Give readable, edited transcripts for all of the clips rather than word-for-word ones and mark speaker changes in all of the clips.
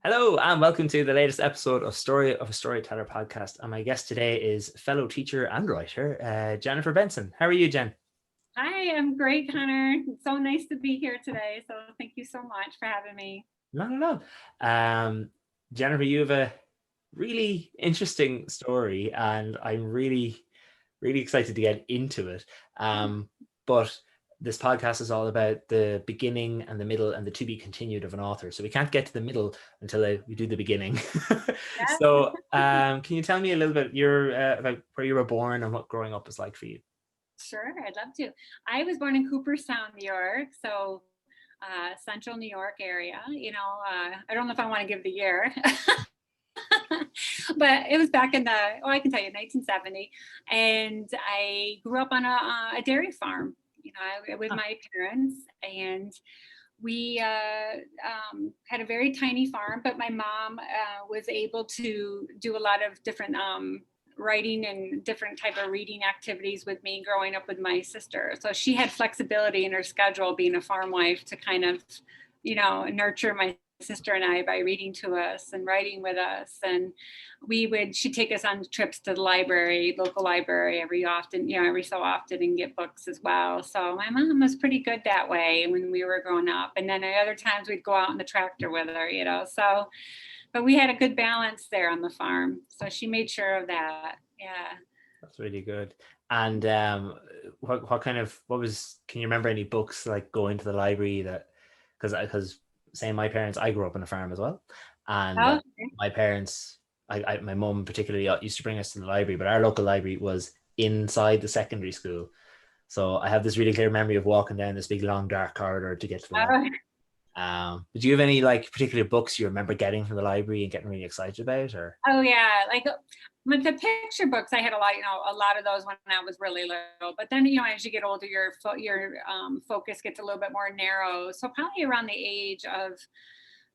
Speaker 1: Hello and welcome to the latest episode of Story of a Storyteller podcast. And my guest today is fellow teacher and writer, Jennifer Benson. How are you, Jen?
Speaker 2: Hi, I'm great, Conor. It's so nice to be here today. So thank you so much for having me.
Speaker 1: No. Jennifer, you have a really interesting story, and I'm really excited to get into it. But this podcast is all about the beginning and the middle and the to be continued of an author. So we can't get to the middle until we do the beginning.
Speaker 2: Yeah,
Speaker 1: So can you tell me a little bit about where you were born and what growing up was like for you?
Speaker 2: sure. I'd love to. I was born in Cooperstown, New York. So central New York area. I don't know if I want to give the year, but it was back in I can tell you, 1970. And I grew up on a dairy farm, with my parents. And we had a very tiny farm, but my mom was able to do a lot of different writing and different type of reading activities with me growing up with my sister. So she had flexibility in her schedule being a farm wife to kind of, nurture my sister and I by reading to us and writing with us. And she'd take us on trips to the library, local library every so often, and get books as well. So my mom was pretty good that way when we were growing up. And then at other times we'd go out in the tractor with her. So, but we had a good balance there on the farm. So she made sure of that. Yeah.
Speaker 1: That's really good. And can you remember any books like going to the library that, because same my parents, I grew up on a farm as well. And
Speaker 2: Oh,
Speaker 1: my parents, my mum particularly used to bring us to the library, but our local library was inside the secondary school. So I have this really clear memory of walking down this big long dark corridor to get to the library.
Speaker 2: oh,
Speaker 1: Did you have any like particular books you remember getting from the library and getting really excited about, or?
Speaker 2: oh yeah. Like with the picture books, I had a lot of those when I was really little. But then, as you get older, your focus gets a little bit more narrow. So probably around the age of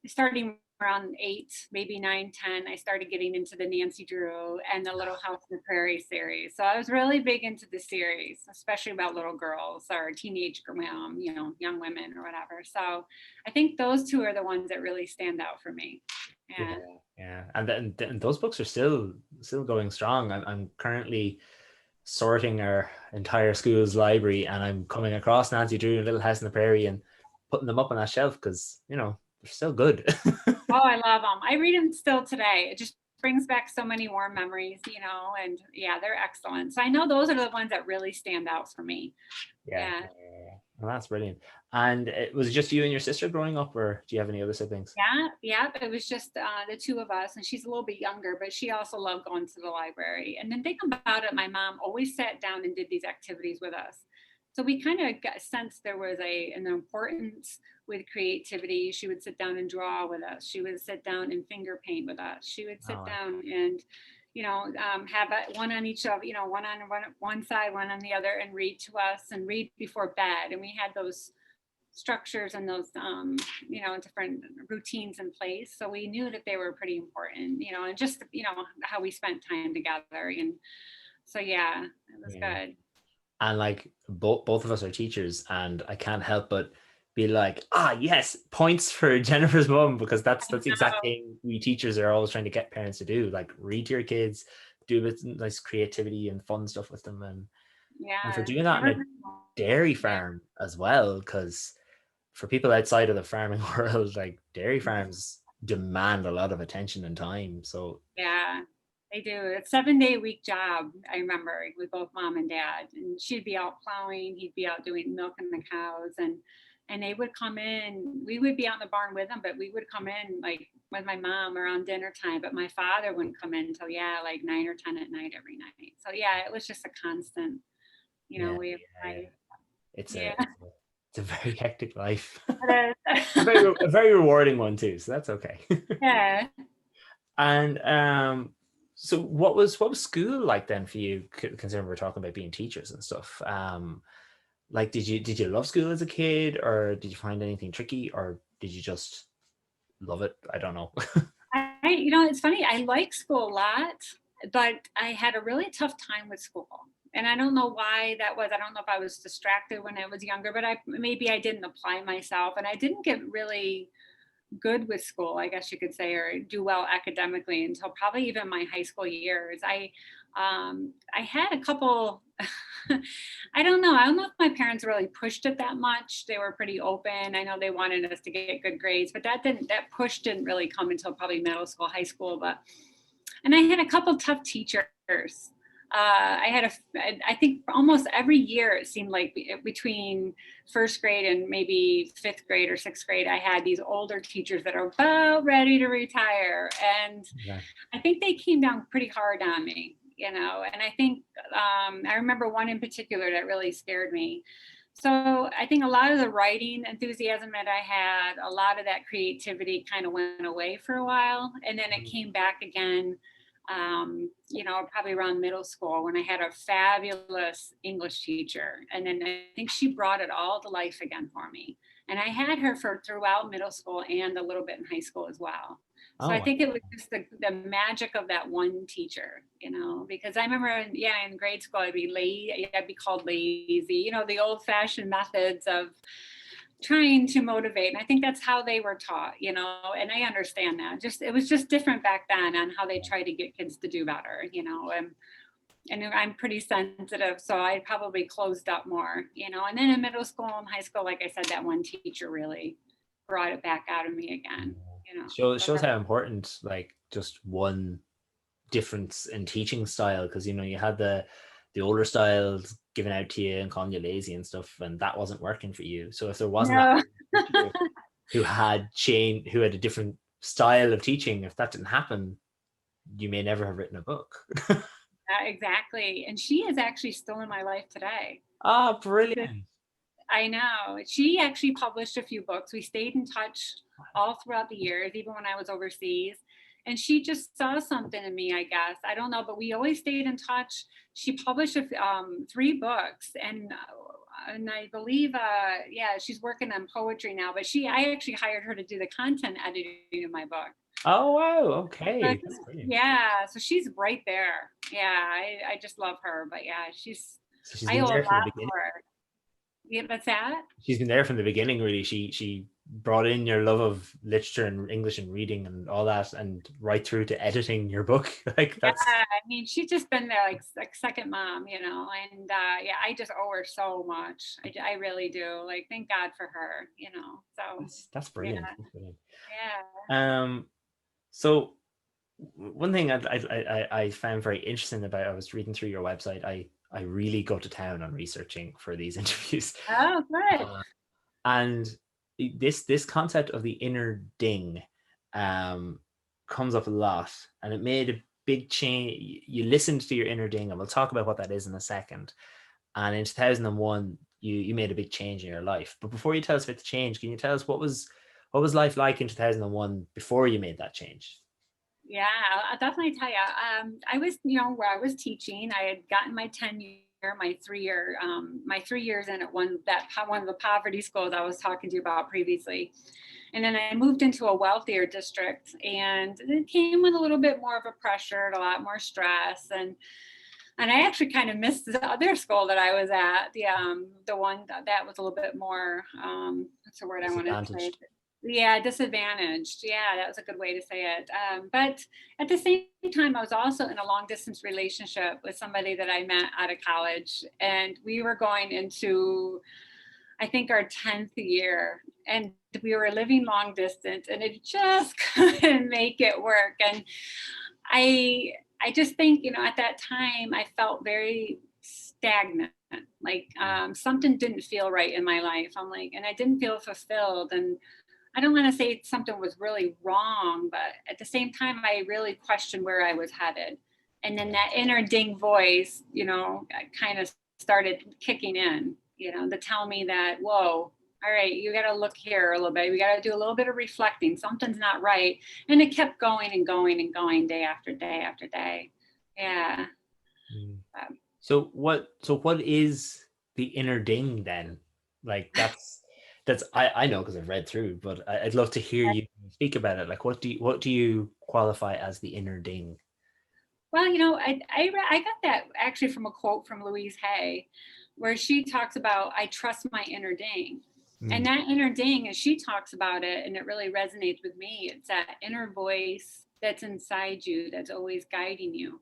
Speaker 2: starting around 8, maybe 9, 10, I started getting into the Nancy Drew and the Little House on the Prairie series. So I was really big into the series, especially about little girls or teenage, young women or whatever. So I think those two are the ones that really stand out for me.
Speaker 1: Yeah,
Speaker 2: Yeah.
Speaker 1: yeah, and those books are still going strong. I'm currently sorting our entire school's library, and I'm coming across Nancy Drew and Little House on the Prairie and putting them up on that shelf because they're still good.
Speaker 2: Oh, I love them. I read them still today. It just brings back so many warm memories, and yeah, they're excellent. So I know those are the ones that really stand out for me.
Speaker 1: Yeah,
Speaker 2: Yeah.
Speaker 1: yeah, yeah. Well, that's brilliant. And was it just you and your sister growing up, or do you have any other siblings?
Speaker 2: Yeah. It was just the two of us, and she's a little bit younger, but she also loved going to the library. And then think about it, my mom always sat down and did these activities with us. So we kind of got sensed there was an importance with creativity. She would sit down and draw with us. She would sit down and finger paint with us. She would sit
Speaker 1: Oh,
Speaker 2: down and have one on each of, one on one side, one on the other, and read to us and read before bed. And we had those structures and those different routines in place, so we knew that they were pretty important, and just how we spent time together. And so yeah, it was
Speaker 1: yeah.
Speaker 2: good.
Speaker 1: And like both of us are teachers, and I can't help but be like, yes, points for Jennifer's mom, because that's the exact
Speaker 2: So,
Speaker 1: thing we teachers are always trying to get parents to do, like read to your kids, do a bit nice creativity and fun stuff with them, and for
Speaker 2: yeah,
Speaker 1: doing that in a dairy
Speaker 2: yeah,
Speaker 1: farm as well, because for people outside of the farming world, like dairy farms demand a lot of attention and time. So
Speaker 2: yeah, they do. It's 7-day week job. I remember with both mom and dad, and she'd be out plowing, he'd be out doing milking the cows, and they would come in. We would be out in the barn with them, but we would come in like with my mom around dinner time. But my father wouldn't come in until like 9 or 10 at night every night. So yeah, it was just a constant,
Speaker 1: yeah,
Speaker 2: way of
Speaker 1: yeah,
Speaker 2: life.
Speaker 1: it's a
Speaker 2: Yeah,
Speaker 1: it's a very hectic life.
Speaker 2: it
Speaker 1: A
Speaker 2: is.
Speaker 1: very rewarding one too, so that's okay.
Speaker 2: Yeah.
Speaker 1: And so what was school like then for you, considering we're talking about being teachers and stuff? Like did you love school as a kid, or did you find anything tricky, or did you just love it? I don't know.
Speaker 2: It's funny. I like school a lot, but I had a really tough time with school. And I don't know why that was. I don't know if I was distracted when I was younger, but maybe I didn't apply myself, and I didn't get really good with school, I guess you could say, or do well academically until probably even my high school years. I had a couple. I don't know. I don't know if my parents really pushed it that much. They were pretty open. I know they wanted us to get good grades, but that push didn't really come until probably middle school, high school. And I had a couple tough teachers. I think almost every year it seemed like between first grade and maybe fifth grade or sixth grade, I had these older teachers that are about ready to retire. And
Speaker 1: Yeah.
Speaker 2: I think they came down pretty hard on me, and I think I remember one in particular that really scared me. So I think a lot of the writing enthusiasm that I had, a lot of that creativity kind of went away for a while. And then it came back again, probably around middle school when I had a fabulous English teacher. And then I think she brought it all to life again for me. And I had her for throughout middle school and a little bit in high school as well. So I
Speaker 1: Oh,
Speaker 2: think it was just the magic of that one teacher, because I remember, in grade school, I'd be called lazy, the old fashioned methods of trying to motivate. And I think that's how they were taught, and I understand that. It was just different back then on how they try to get kids to do better, and I'm pretty sensitive, so I probably closed up more, and then in middle school and high school, like I said, that one teacher really brought it back out of me again,
Speaker 1: shows how important like just one difference in teaching style, because you had the older styles given out to you and calling you lazy and stuff, and that wasn't working for you. So if there wasn't that
Speaker 2: No.
Speaker 1: teacher who had a different style of teaching, if that didn't happen, you may never have written a book.
Speaker 2: Exactly. And she is actually still in my life today.
Speaker 1: Ah, brilliant.
Speaker 2: I know. She actually published a few books. We stayed in touch all throughout the years, even when I was overseas. And she just saw something in me, I guess. I don't know, but we always stayed in touch. She published 3 books, and I believe, she's working on poetry now. But I actually hired her to do the content editing of my book.
Speaker 1: Oh wow, okay. That's brilliant.
Speaker 2: Yeah, so she's right there. Yeah, I just love her. But yeah,
Speaker 1: So she's
Speaker 2: I
Speaker 1: been
Speaker 2: owe a
Speaker 1: there from the
Speaker 2: lot
Speaker 1: beginning.
Speaker 2: for her. Yeah, that's that.
Speaker 1: She's been there from the beginning, really. She brought in your love of literature and English and reading and all that, and right through to editing your book. Like
Speaker 2: Yeah,
Speaker 1: that's
Speaker 2: I mean, she's just been there like second mom, and I just owe her so much. I really do. Like, thank God for her, So
Speaker 1: that's
Speaker 2: yeah,
Speaker 1: brilliant. That's brilliant.
Speaker 2: yeah.
Speaker 1: So one thing I found very interesting about, I was reading through your website. I really go to town on researching for these interviews,
Speaker 2: Oh, good.
Speaker 1: and this concept of the inner ding um, comes up a lot, and it made a big change. You listened to your inner ding, and we'll talk about what that is in a second. And in 2001, you made a big change in your life. But before you tell us about the change, can you tell us what was life like in 2001 before you made that change?
Speaker 2: Yeah, I'll definitely tell you. I was, where I was teaching, I had gotten my tenure, my 3 years in at one of the poverty schools I was talking to you about previously. And then I moved into a wealthier district, and it came with a little bit more of a pressure, a lot more stress, and I actually kind of missed the other school that I was at, the one that was a little bit more, what's the word I want to say?
Speaker 1: Disadvantaged.
Speaker 2: Yeah, disadvantaged. Yeah, that was a good way to say it. But at the same time, I was also in a long distance relationship with somebody that I met out of college, and we were going into, I think, our 10th year, and we were living long distance, and it just couldn't make it work. And I just think, at that time, I felt very stagnant. Like, something didn't feel right in my life. I'm like, and I didn't feel fulfilled. And I don't want to say something was really wrong, but at the same time, I really questioned where I was headed. And then that inner ding voice, kind of started kicking in, to tell me that, whoa, all right, you got to look here a little bit. We got to do a little bit of reflecting. Something's not right. And it kept going and going and going, day after day after day. Yeah.
Speaker 1: Mm. So what is the inner ding then? Like that's I know because I've read through, but I'd love to hear you speak about it. Like what do you qualify as the inner ding?
Speaker 2: Well, I got that actually from a quote from Louise Hay, where she talks about, I trust my inner ding. And that inner ding, as she talks about it, and it really resonates with me, it's that inner voice that's inside you that's always guiding you.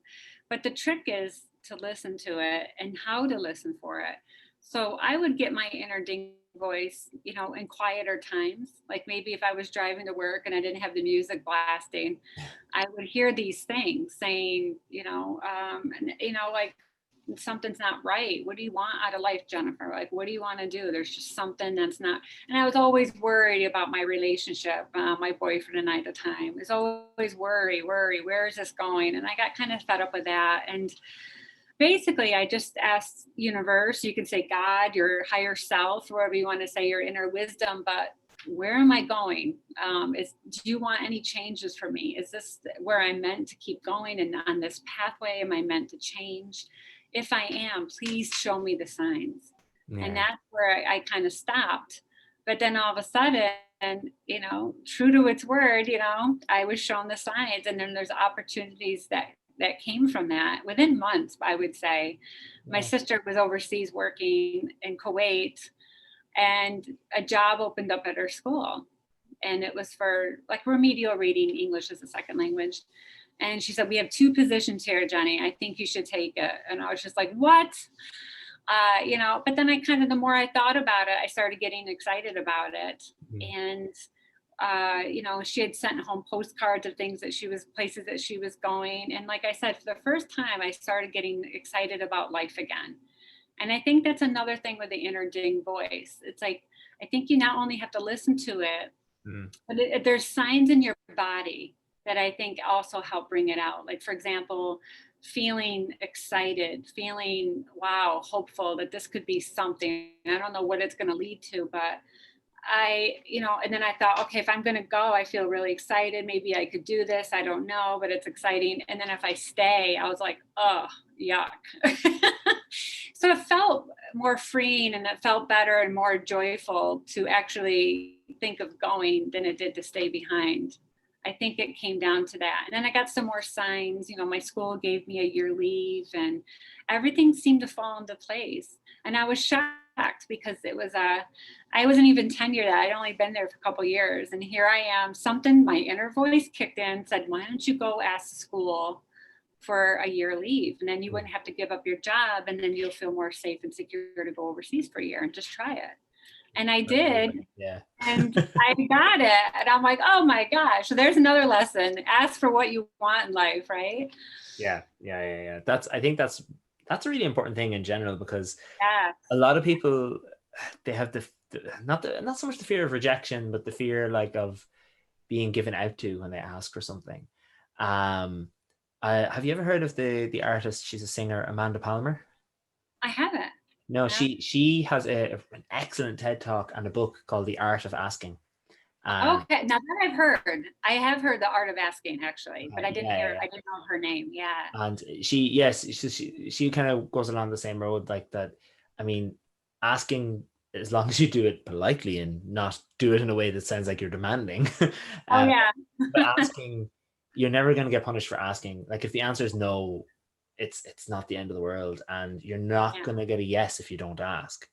Speaker 2: But the trick is to listen to it and how to listen for it. So I would get my inner ding voice, in quieter times. Like maybe if I was driving to work and I didn't have the music blasting, I would hear these things saying, like, something's not right. What do you want out of life, Jennifer? Like, what do you want to do? There's just something that's not. And I was always worried about my relationship. My boyfriend and I at the time was always worry. Where is this going? And I got kind of fed up with that. And basically, I just asked universe, you can say God, your higher self, wherever you want to say, your inner wisdom, but where am I going? Do you want any changes for me? Is this where I'm meant to keep going? And on this pathway, am I meant to change? If I am, please show me the signs. Yeah. And that's where I kind of stopped. But then all of a sudden, true to its word, I was shown the signs, and then there's opportunities that came from that within months, I would say. My sister was overseas working in Kuwait, and a job opened up at her school. And it was for like remedial reading, English as a second language. And she said, we have 2 positions here, Jenny. I think you should take it. And I was just like, what? But then the more I thought about it, I started getting excited about it. And, she had sent home postcards of places that she was going. And like I said, for the first time, I started getting excited about life again. And I think that's another thing with the inner ding voice. It's like, I think you not only have to listen to it, but there's signs in your body that I think also help bring it out. Like, for example, feeling excited, feeling, wow, hopeful that this could be something. I don't know what it's going to lead to, but and then I thought, okay, if I'm going to go, I feel really excited. Maybe I could do this. I don't know, but it's exciting. And then if I stay, I was like, oh, yuck. So it felt more freeing, and it felt better and more joyful to actually think of going than it did to stay behind. I think it came down to that. And then I got some more signs. My school gave me a year leave, and everything seemed to fall into place. And I was shocked because I wasn't even tenured. I'd only been there for a couple of years. And here I am, my inner voice kicked in, said, why don't you go ask the school for a year leave? And then you wouldn't have to give up your job, and then you'll feel more safe and secure to go overseas for a year and just try it. And I did.
Speaker 1: Yeah.
Speaker 2: And I got it. And I'm like, oh my gosh. So there's another lesson. Ask for what you want in life, right?
Speaker 1: Yeah. I think that's a really important thing in general, because a lot of people, they have not so much the fear of rejection, but the fear of being given out to when they ask for something. Have you ever heard of the artist? She's a singer, Amanda Palmer.
Speaker 2: I haven't.
Speaker 1: No, she has an excellent TED Talk and a book called The Art of Asking.
Speaker 2: Okay, now that I've heard, I have heard The Art of Asking, actually, but I didn't I didn't know her name. Yeah.
Speaker 1: And she kind of goes along the same road, like that. I mean, asking, as long as you do it politely and not do it in a way that sounds like you're demanding. But asking, you're never going to get punished for asking. Like, if the answer is no, it's not the end of the world, and you're not going to get a yes if you don't ask.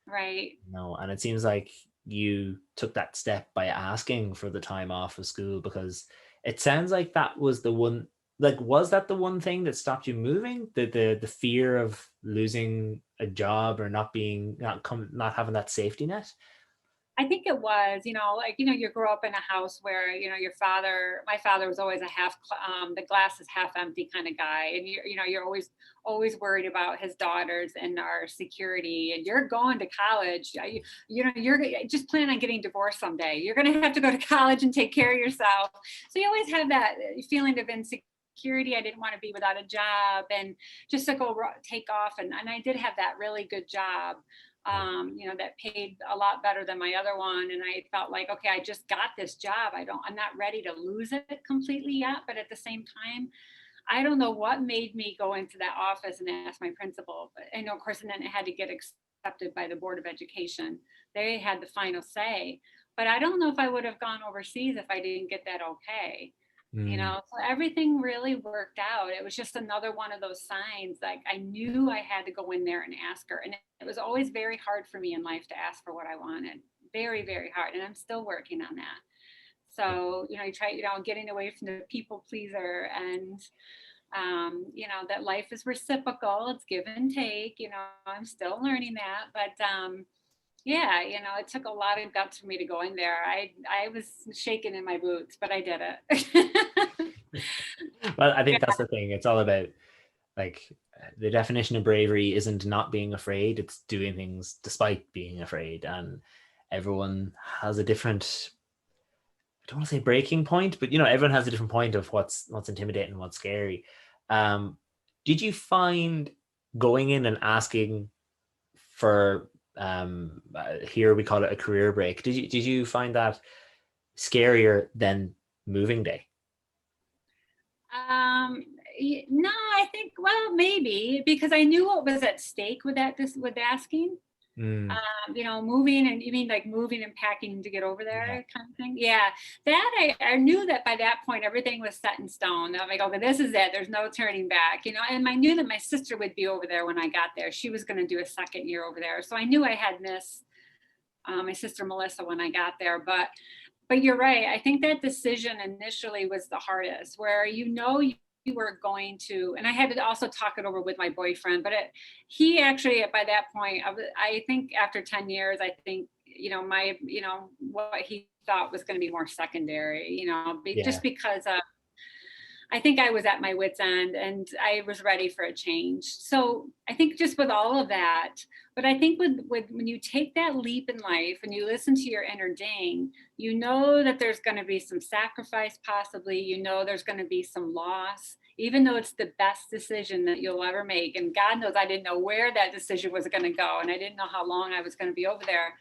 Speaker 2: Right.
Speaker 1: No, and it seems like you took that step by asking for the time off of school, because it sounds like that was the one. Like, was that the one thing that stopped you moving? The fear of losing a job or not having that safety net?
Speaker 2: I think it was, you grow up in a house where, my father was always the glass is half empty kind of guy. And you're always worried about his daughters and our security, and you're going to college. You're just plan on getting divorced someday. You're going to have to go to college and take care of yourself. So you always have that feeling of insecurity. I didn't want to be without a job, and just to go take off. And I did have that really good job. That paid a lot better than my other one. And I felt like, okay, I just got this job. I'm not ready to lose it completely yet. But at the same time, I don't know what made me go into that office and ask my principal. But I know, of course, and then it had to get accepted by the Board of Education. They had the final say. But I don't know if I would have gone overseas if I didn't get that okay. So everything really worked out. It was just another one of those signs. Like, I knew I had to go in there and ask her. And it was always very hard for me in life to ask for what I wanted. very, very hard. And I'm still working on that. So, you try, getting away from the people pleaser, and, that life is reciprocal. It's give and take, I'm still learning that. But, yeah, it took a lot of guts for me to go in there. I was shaking in my boots, but I did it.
Speaker 1: Well, I
Speaker 2: Yeah.
Speaker 1: think that's the thing. It's all about, like, the definition of bravery isn't not being afraid, it's doing things despite being afraid. And everyone has a different, I don't want to say breaking point, but everyone has a different point of what's intimidating, what's scary. Um, did you find going in and asking for, here we call it a career break, did you find that scarier than moving day?
Speaker 2: Um, no, I think, well, maybe because I knew what was at stake with with asking.
Speaker 1: Mm,
Speaker 2: Moving, and you mean like moving and packing to get over
Speaker 1: yeah,
Speaker 2: there kind of thing? Yeah, that I knew that by that point everything was set in stone. I'm like, okay, this is it. There's no turning back, And I knew that my sister would be over there when I got there. She was going to do a second year over there, so I knew I had missed my sister Melissa when I got there. But you're right. I think that decision initially was the hardest, where you were going to, and I had to also talk it over with my boyfriend. But he actually, by that point, I think after 10 years, I think what he thought was going to be more secondary.
Speaker 1: yeah,
Speaker 2: Just because I think I was at my wit's end and I was ready for a change. So I think just with all of that, but I think with when you take that leap in life and you listen to your inner ding, you know that there's going to be some sacrifice, possibly, there's going to be some loss, even though it's the best decision that you'll ever make. And God knows I didn't know where that decision was going to go, and I didn't know how long I was going to be over there.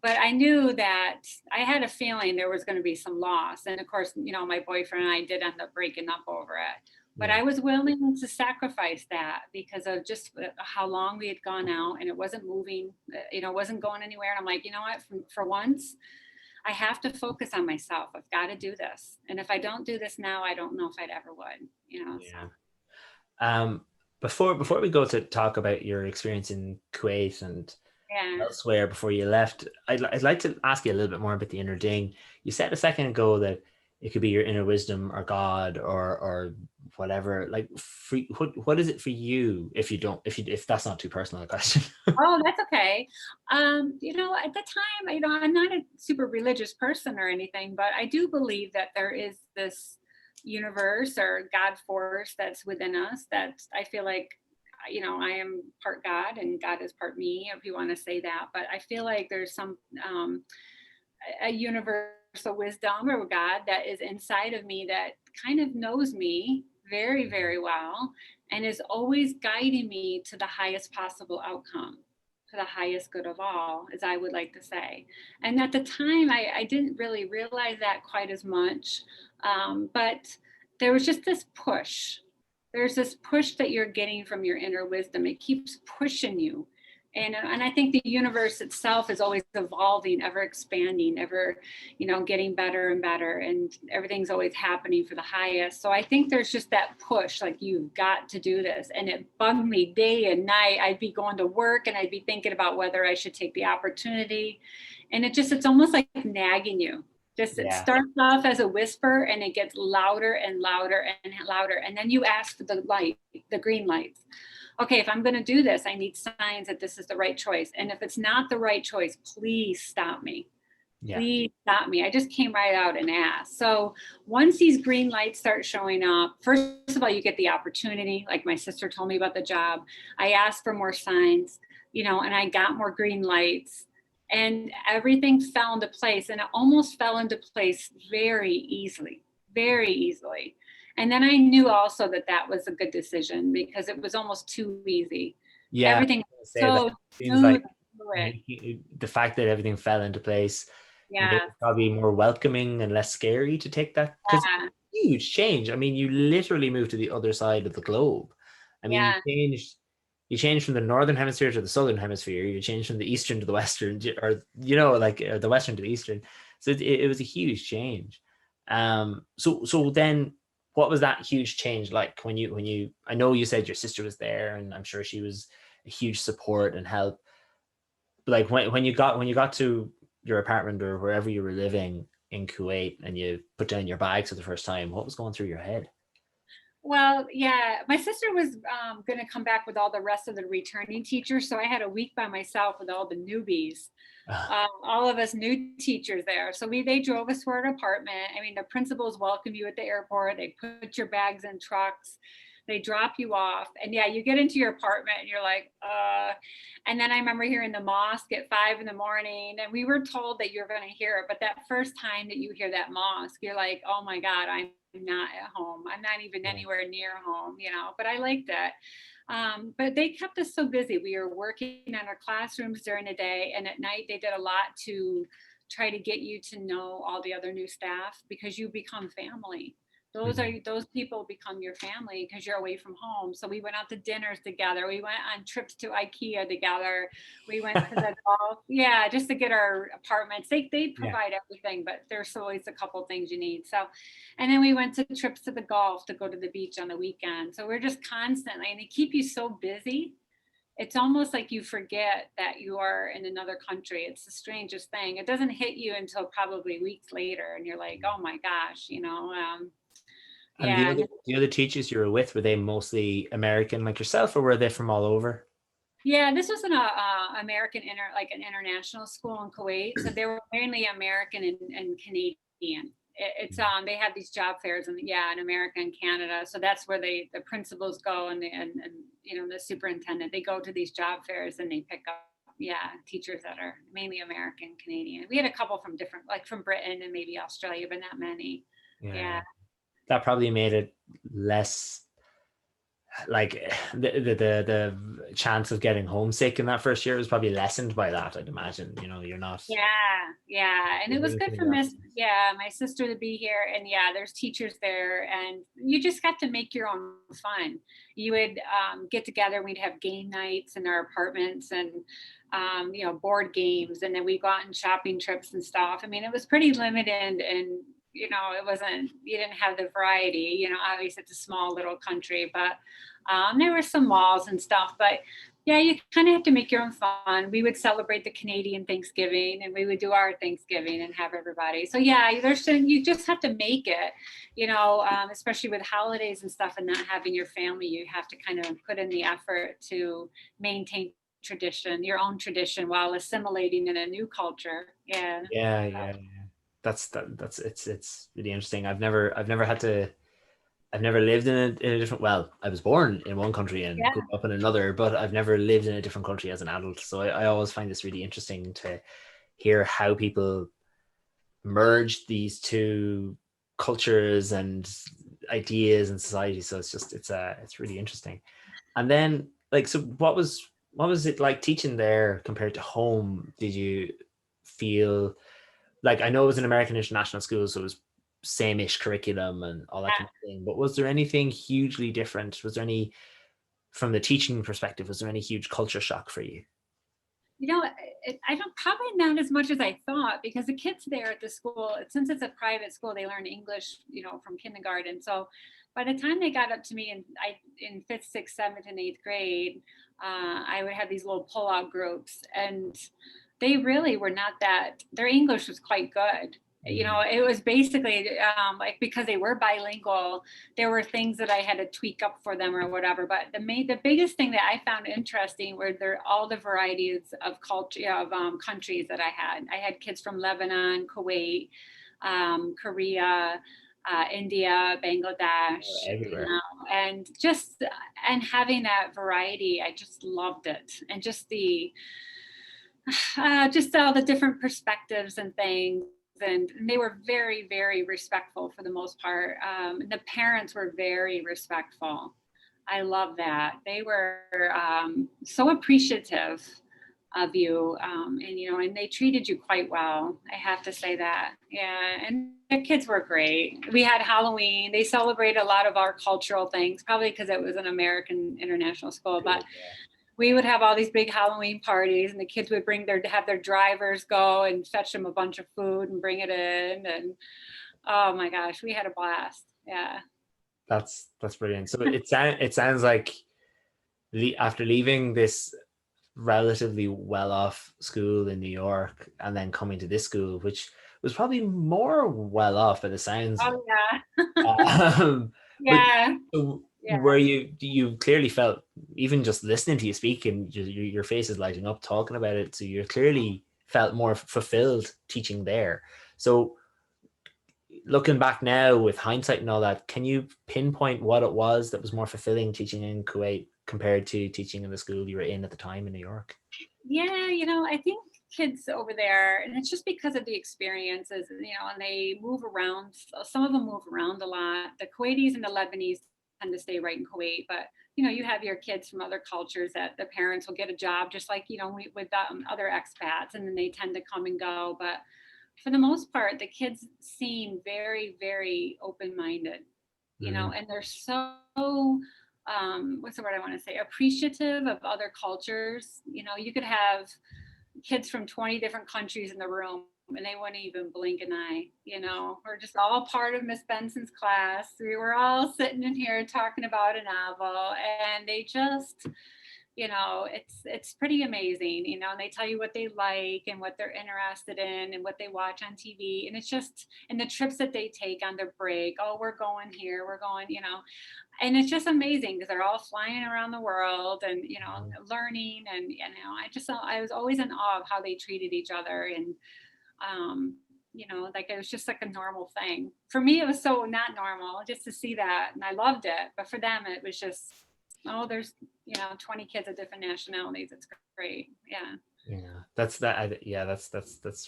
Speaker 2: But I knew that I had a feeling there was going to be some loss. And of course, my boyfriend and I did end up breaking up over it. But
Speaker 1: yeah,
Speaker 2: I was willing to sacrifice that because of just how long we had gone out, and it wasn't moving, wasn't going anywhere. And I'm like, you know what, for once, I have to focus on myself. I've got to do this. And if I don't do this now, I don't know if I'd ever would, so.
Speaker 1: yeah. um before we go to talk about your experience in Kuwait and
Speaker 2: Yeah.
Speaker 1: elsewhere before you left, I'd like to ask you a little bit more about the inner ding. You said a second ago that it could be your inner wisdom or God or whatever. Like, what is it for you? If that's not too personal a question.
Speaker 2: Oh, that's okay. At the time, I'm not a super religious person or anything, but I do believe that there is this universe or God force that's within us that I feel like, I am part God and God is part me, if you want to say that. But I feel like there's some a universal wisdom or God that is inside of me that kind of knows me very, very well and is always guiding me to the highest possible outcome, to the highest good of all, as I would like to say. And at the time, I didn't really realize that quite as much. But there was just this push. There's this push that you're getting from your inner wisdom. It keeps pushing you. And I think the universe itself is always evolving, ever expanding, ever, getting better and better. And everything's always happening for the highest. So I think there's just that push, like, you've got to do this. And it bugged me day and night. I'd be going to work and I'd be thinking about whether I should take the opportunity. And it's almost like nagging you. Just it
Speaker 1: Yeah,
Speaker 2: starts off as a whisper and it gets louder and louder and louder. And then you ask for the light, the green lights. Okay, if I'm going to do this, I need signs that this is the right choice. And if it's not the right choice, please stop me.
Speaker 1: yeah,
Speaker 2: Please stop me. I just came right out and asked. So once these green lights start showing up, first of all, you get the opportunity. Like my sister told me about the job. I asked for more signs, and I got more green lights. And everything fell into place. And it almost fell into place very easily, very easily. And then I knew also that that was a good decision because it was almost too easy.
Speaker 1: yeah. I was
Speaker 2: Everything
Speaker 1: gonna say that
Speaker 2: so
Speaker 1: seems
Speaker 2: smooth
Speaker 1: like
Speaker 2: and fluid.
Speaker 1: the fact that everything fell into place made
Speaker 2: Yeah.
Speaker 1: it probably more welcoming and less scary to take that, because
Speaker 2: Yeah.
Speaker 1: huge change. I mean, you literally moved to the other side of the globe. I mean,
Speaker 2: Yeah.
Speaker 1: you changed from the northern hemisphere to the southern hemisphere. You changed from the eastern to the western, or the western to the eastern. So it was a huge change. So then, what was that huge change like when you? I know you said your sister was there, and I'm sure she was a huge support and help. Like when you got to your apartment or wherever you were living in Kuwait and you put down your bags for the first time, what was going through your head?
Speaker 2: Well, yeah, my sister was going to come back with all the rest of the returning teachers. So I had a week by myself with all the newbies, all of us new teachers there. So they drove us to our apartment. I mean, the principals welcome you at the airport. They put your bags in trucks. They drop you off. And yeah, you get into your apartment and you're like, and then I remember hearing the mosque at 5 in the morning, and we were told that you're going to hear it. But that first time that you hear that mosque, you're like, oh my God, I'm not at home. I'm not even anywhere near home, but I liked it. But they kept us so busy. We were working in our classrooms during the day, and at night they did a lot to try to get you to know all the other new staff, because you become family. Those people become your family because you're away from home. So we went out to dinners together. We went on trips to IKEA together. We went to the golf, yeah, just to get our apartments. They provide everything, but there's always a couple things you need. So, and then we went to trips to the golf to go to the beach on the weekend. So we're just constantly, and they keep you so busy. It's almost like you forget that you are in another country. It's the strangest thing. It doesn't hit you until probably weeks later, and you're like, oh my gosh,
Speaker 1: And
Speaker 2: yeah.
Speaker 1: the other teachers you were with, were they mostly American like yourself, or were they from all over?
Speaker 2: Yeah, this was an American like an international school in Kuwait, so they were mainly American and Canadian. It's they have these job fairs in America and Canada, so that's where the principals go, and the superintendent, they go to these job fairs and they pick up teachers that are mainly American, Canadian. We had a couple from different, like from Britain and maybe Australia, but not many. Yeah.
Speaker 1: That probably made it less, like the chance of getting homesick in that first year was probably lessened by that, I'd imagine. You're not.
Speaker 2: Yeah, and it was good for my sister to be here, and there's teachers there, and you just got to make your own fun. You would get together, we'd have game nights in our apartments, and board games, and then we go out on shopping trips and stuff. I mean, it was pretty limited, and you didn't have the variety, obviously it's a small little country, but there were some malls and stuff, but yeah, you kind of have to make your own fun. We would celebrate the Canadian Thanksgiving, and we would do our Thanksgiving and have everybody. So yeah, you just have to make it, especially with holidays and stuff, and not having your family, you have to kind of put in the effort to maintain your own tradition, while assimilating in a new culture.
Speaker 1: Yeah. That's it's really interesting. I've never lived in a different, well, I was born in one country and grew up in another, but I've never lived in a different country as an adult. So I always find this really interesting to hear how people merge these two cultures and ideas and society. So it's really interesting. And then, like, so what was it like teaching there compared to home? Did you feel like, I know it was an American international school, so it was same-ish curriculum and all that kind of thing, but was there anything hugely different? Was there any, from the teaching perspective, was there any huge culture shock for you?
Speaker 2: I don't, probably not as much as I thought, because the kids there at the school, since it's a private school, they learn English, from kindergarten. So by the time they got up to me in fifth, sixth, seventh, and eighth grade, I would have these little pull-out groups, and they really were not that. Their English was quite good. It was basically like, because they were bilingual, there were things that I had to tweak up for them or whatever. But the biggest thing that I found interesting were all the varieties of culture, of countries that I had. I had kids from Lebanon, Kuwait, Korea, India, Bangladesh,
Speaker 1: Everywhere.
Speaker 2: and having that variety, I just loved it. And just all the different perspectives and things. And they were very, very respectful for the most part. The parents were very respectful. I love that. They were so appreciative of you, and they treated you quite well. I have to say that. Yeah, and the kids were great. We had Halloween. They celebrated a lot of our cultural things, probably because it was an American international school, but we would have all these big Halloween parties, and the kids would have their drivers go and fetch them a bunch of food and bring it in. And oh my gosh, we had a blast. Yeah.
Speaker 1: That's brilliant. So it sounds like after leaving this relatively well-off school in New York, and then coming to this school, which was probably more well-off by the sounds of
Speaker 2: Oh yeah.
Speaker 1: it. But
Speaker 2: Yeah. Yeah.
Speaker 1: where you clearly felt, even just listening to you speak, and your face is lighting up talking about it, so you clearly felt more fulfilled teaching there. So looking back now with hindsight and all that, can you pinpoint what it was that was more fulfilling teaching in Kuwait compared to teaching in the school you were in at the time in New York?
Speaker 2: Yeah, I think kids over there, and it's just because of the experiences, and they move around. Some of them move around a lot. The Kuwaitis and the Lebanese tend to stay right in Kuwait, but you have your kids from other cultures that the parents will get a job, just like with other expats, and then they tend to come and go. But for the most part, the kids seem very, very open-minded,
Speaker 1: Mm.
Speaker 2: and they're so what's the word I want to say? Appreciative of other cultures. You could have kids from 20 different countries in the room and they wouldn't even blink an eye. We're just all part of Miss Benson's class. We were all sitting in here talking about a novel, and they just, it's pretty amazing, and they tell you what they like and what they're interested in and what they watch on TV. And it's just, and the trips that they take on their break, oh, we're going here, we're going, and it's just amazing because they're all flying around the world and, learning. And, I was always in awe of how they treated each other. And, like it was just like a normal thing. For me, it was so not normal just to see that. And I loved it. But for them, it was just, oh, there's 20 kids of different nationalities. It's great. Yeah.
Speaker 1: Yeah, that's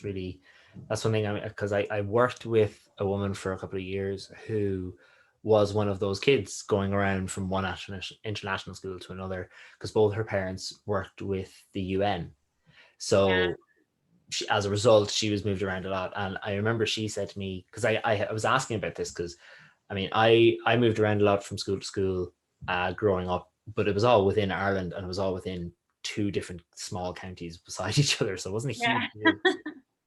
Speaker 1: really, that's one thing. Because I worked with a woman for a couple of years who was one of those kids going around from one international school to another, because both her parents worked with the UN.
Speaker 2: Yeah.
Speaker 1: So as a result, she was moved around a lot. And I remember she said to me, because I was asking about this, because I mean, I moved around a lot from school to school growing up, but it was all within Ireland, and it was all within two different small counties beside each other. So it wasn't a
Speaker 2: Yeah.
Speaker 1: huge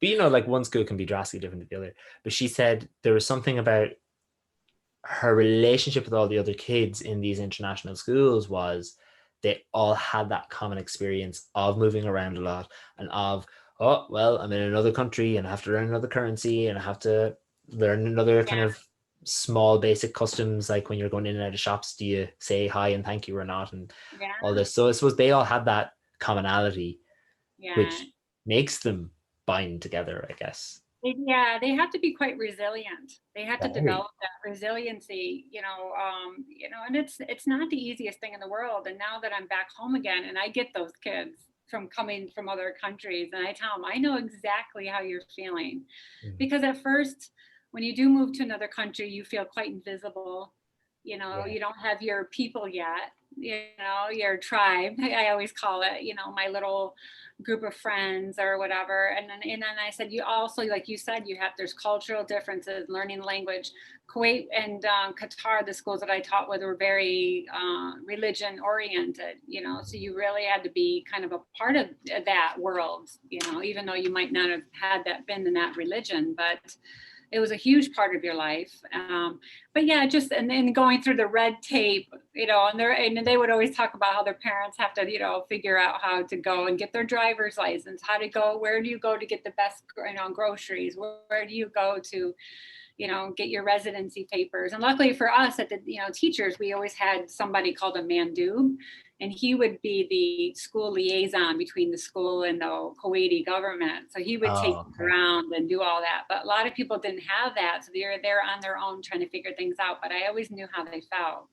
Speaker 1: deal. But like one school can be drastically different to the other. But she said there was something about her relationship with all the other kids in these international schools was they all had that common experience of moving around a lot, and of, oh well, I'm in another country and I have to learn another currency and I have to learn another kind
Speaker 2: Yeah.
Speaker 1: of small basic customs, like when you're going in and out of shops, do you say hi and thank you or not, and all
Speaker 2: Yeah.
Speaker 1: this. So I suppose they all had that commonality,
Speaker 2: Yeah.
Speaker 1: which makes them bind together, I guess.
Speaker 2: Yeah, they have to be quite resilient. They have to
Speaker 1: Very.
Speaker 2: develop that resiliency, and it's not the easiest thing in the world. And now that I'm back home again, and I get those kids from coming from other countries, and I tell them, I know exactly how you're feeling,
Speaker 1: Mm.
Speaker 2: because at first, when you do move to another country, you feel quite invisible.
Speaker 1: Yeah.
Speaker 2: You don't have your people yet, your tribe. I always call it, my little group of friends or whatever. And then I said, you also, like you said, there's cultural differences, learning language. Kuwait and Qatar, the schools that I taught with, were very religion oriented, so you really had to be kind of a part of that world, even though you might not have had that been in that religion, but it was a huge part of your life. But yeah, just, and then going through the red tape, and they would always talk about how their parents have to, figure out how to go and get their driver's license, how to go, where do you go to get the best, groceries? Where do you go to, get your residency papers? And luckily for us at the, teachers, we always had somebody called a mandub, and he would be the school liaison between the school and the Kuwaiti government. So he would take
Speaker 1: Oh,
Speaker 2: them
Speaker 1: okay.
Speaker 2: around and do all that. But a lot of people didn't have that. So they're on their own trying to figure things out. But I always knew how they felt,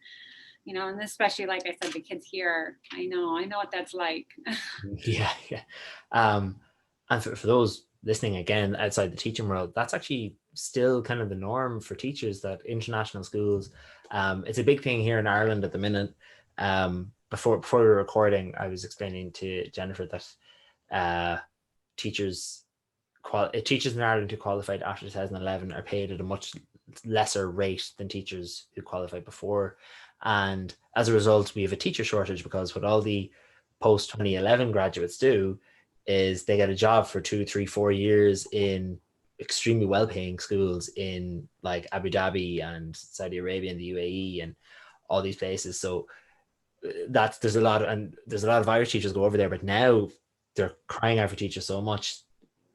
Speaker 2: and especially, like I said, the kids here, I know what that's like.
Speaker 1: Yeah, yeah. And for those listening again outside the teaching world, that's actually still kind of the norm for teachers, that international schools, it's a big thing here in Ireland at the minute. Before we were recording, I was explaining to Jennifer that teachers teachers in Ireland who qualified after 2011 are paid at a much lesser rate than teachers who qualified before. And as a result, we have a teacher shortage, because what all the post 2011 graduates do is they get a job for 2, 3, 4 years in extremely well-paying schools in like Abu Dhabi and Saudi Arabia and the UAE and all these places. So there's a lot of Irish teachers go over there, but now they're crying out for teachers so much.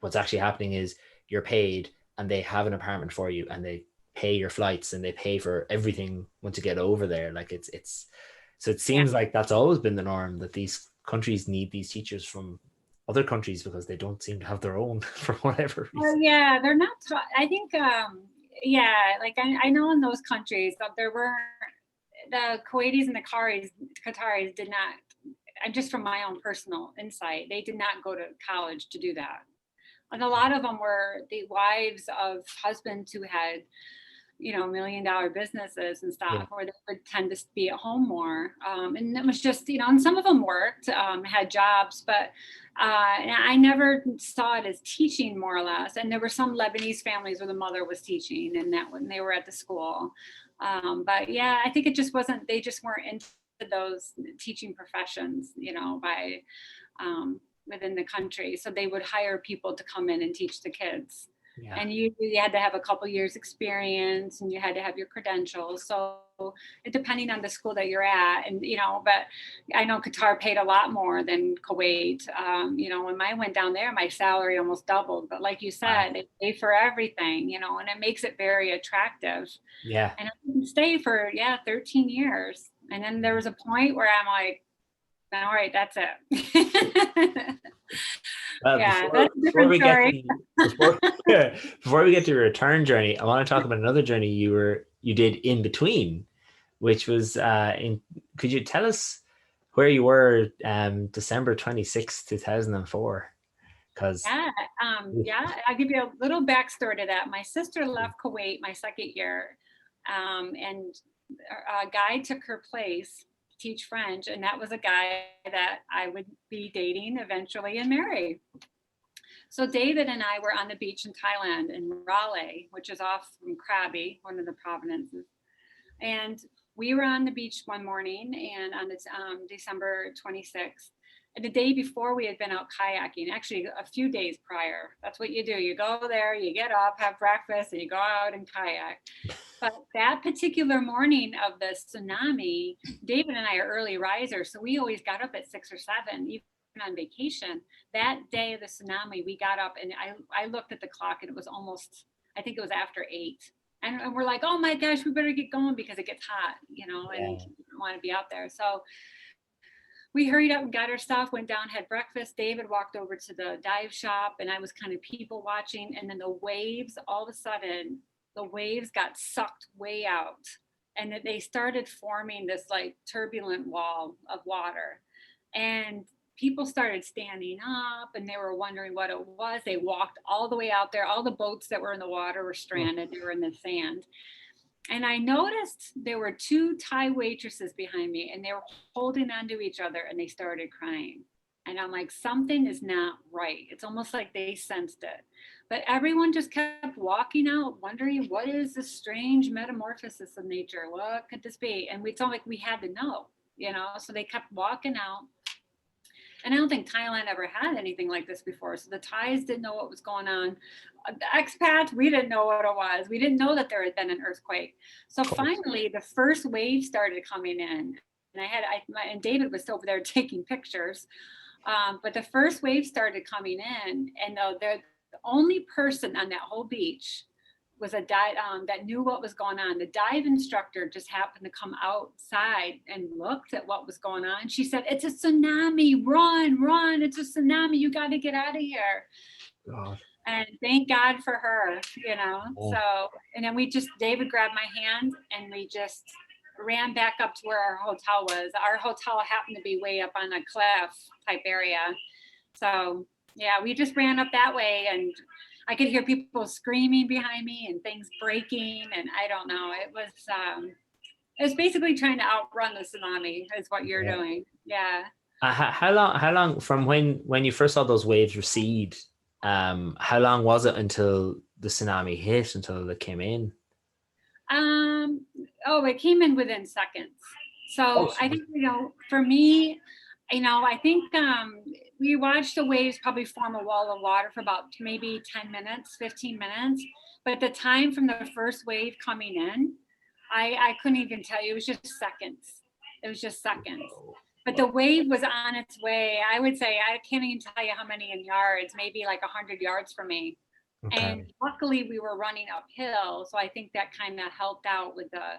Speaker 1: What's actually happening is you're paid and they have an apartment for you and they pay your flights and they pay for everything once you get over there. Like it's so it
Speaker 2: Yeah.
Speaker 1: seems like that's always been the norm, that these countries need these teachers from other countries because they don't seem to have their own for whatever
Speaker 2: Well,
Speaker 1: reason.
Speaker 2: yeah, they're not taught. I think, yeah, like I know in those countries that there were the Kuwaitis and the Qataris did not, and just from my own personal insight, they did not go to college to do that. And a lot of them were the wives of husbands who had, $1 million businesses and
Speaker 1: Yeah.
Speaker 2: stuff, where they would tend to be at home more. And it was just, and some of them worked, had jobs, but and I never saw it as teaching, more or less. And there were some Lebanese families where the mother was teaching, and that when they were at the school. But yeah, I think it just wasn't, they just weren't into those teaching professions, by within the country. So they would hire people to come in and teach the kids.
Speaker 1: Yeah.
Speaker 2: And you had to have a couple years experience, and you had to have your credentials. So depending on the school that you're at, and but I know Qatar paid a lot more than Kuwait. When I went down there, my salary almost doubled. But like you
Speaker 1: Wow.
Speaker 2: said, they pay for everything, and it makes it very attractive.
Speaker 1: Yeah.
Speaker 2: And I didn't stay for 13 years. And then there was a point where I'm like, all right, that's it. Yeah,
Speaker 1: Before
Speaker 2: that's a different story.
Speaker 1: before before we get to your return journey, I want to talk about another journey you did in between, which was in. Could you tell us where you were December 26th, 2004? Because
Speaker 2: Yeah, I'll give you a little backstory to that. My sister left Kuwait my second year, and a guy took her place to teach French, and that was a guy that I would be dating eventually and marry. So David and I were on the beach in Thailand in Raleigh, which is off from Krabi, one of the provinces. And we were on the beach one morning, and on December 26th. And the day before, we had been out kayaking, actually a few days prior. That's what you do. You go there, you get up, have breakfast, and you go out and kayak. But that particular morning of the tsunami, David and I are early risers. So we always got up at 6 or 7, even on vacation. That day of the tsunami, we got up, and I looked at the clock, and it was almost, I think it was after 8. And we're like, oh my gosh, we better get going because it gets hot, and you don't want to be out there. So we hurried up and got our stuff, went down, had breakfast. David walked over to the dive shop, and I was kind of people watching. And then the waves, all of a sudden, the waves got sucked way out. And they started forming this like turbulent wall of water. And people started standing up, and they were wondering what it was. They walked all the way out there. All the boats that were in the water were stranded. They were in the sand. And I noticed there were 2 Thai waitresses behind me, and they were holding onto each other, and they started crying. And I'm like, something is not right. It's almost like they sensed it. But everyone just kept walking out, wondering, what is this strange metamorphosis of nature? What could this be? And it's all like we had to know, So they kept walking out. And I don't think Thailand ever had anything like this before. So the Thais didn't know what was going on. The expats, we didn't know what it was. We didn't know that there had been an earthquake. So finally, the first wave started coming in. And and David was over there taking pictures. But the first wave started coming in, and the only person on that whole beach was a dive that knew what was going on. The dive instructor just happened to come outside and looked at what was going on. She said, "It's a tsunami, run, it's a tsunami, you got to get out of here."
Speaker 1: God.
Speaker 2: And thank God for her,
Speaker 1: Oh,
Speaker 2: So, and then David grabbed my hand, and we just ran back up to where our hotel was. Our hotel happened to be way up on a cliff type area. So yeah, we just ran up that way, and I could hear people screaming behind me and things breaking. And I don't know, it was basically trying to outrun the tsunami is what you're
Speaker 1: yeah.
Speaker 2: doing. Yeah.
Speaker 1: How long from when you first saw those waves recede? How long was it until the tsunami hit? Until it came in?
Speaker 2: It came in within seconds.
Speaker 1: Oh,
Speaker 2: So I think, for me, I think we watched the waves probably form a wall of water for about maybe 10 minutes, 15 minutes. But the time from the first wave coming in, I couldn't even tell you. It was just seconds. It was just seconds.
Speaker 1: Whoa.
Speaker 2: But the wave was on its way. I would say, I can't even tell you how many in yards, maybe like 100 yards from me.
Speaker 1: Okay.
Speaker 2: And luckily we were running uphill. So I think that kind of helped out with the,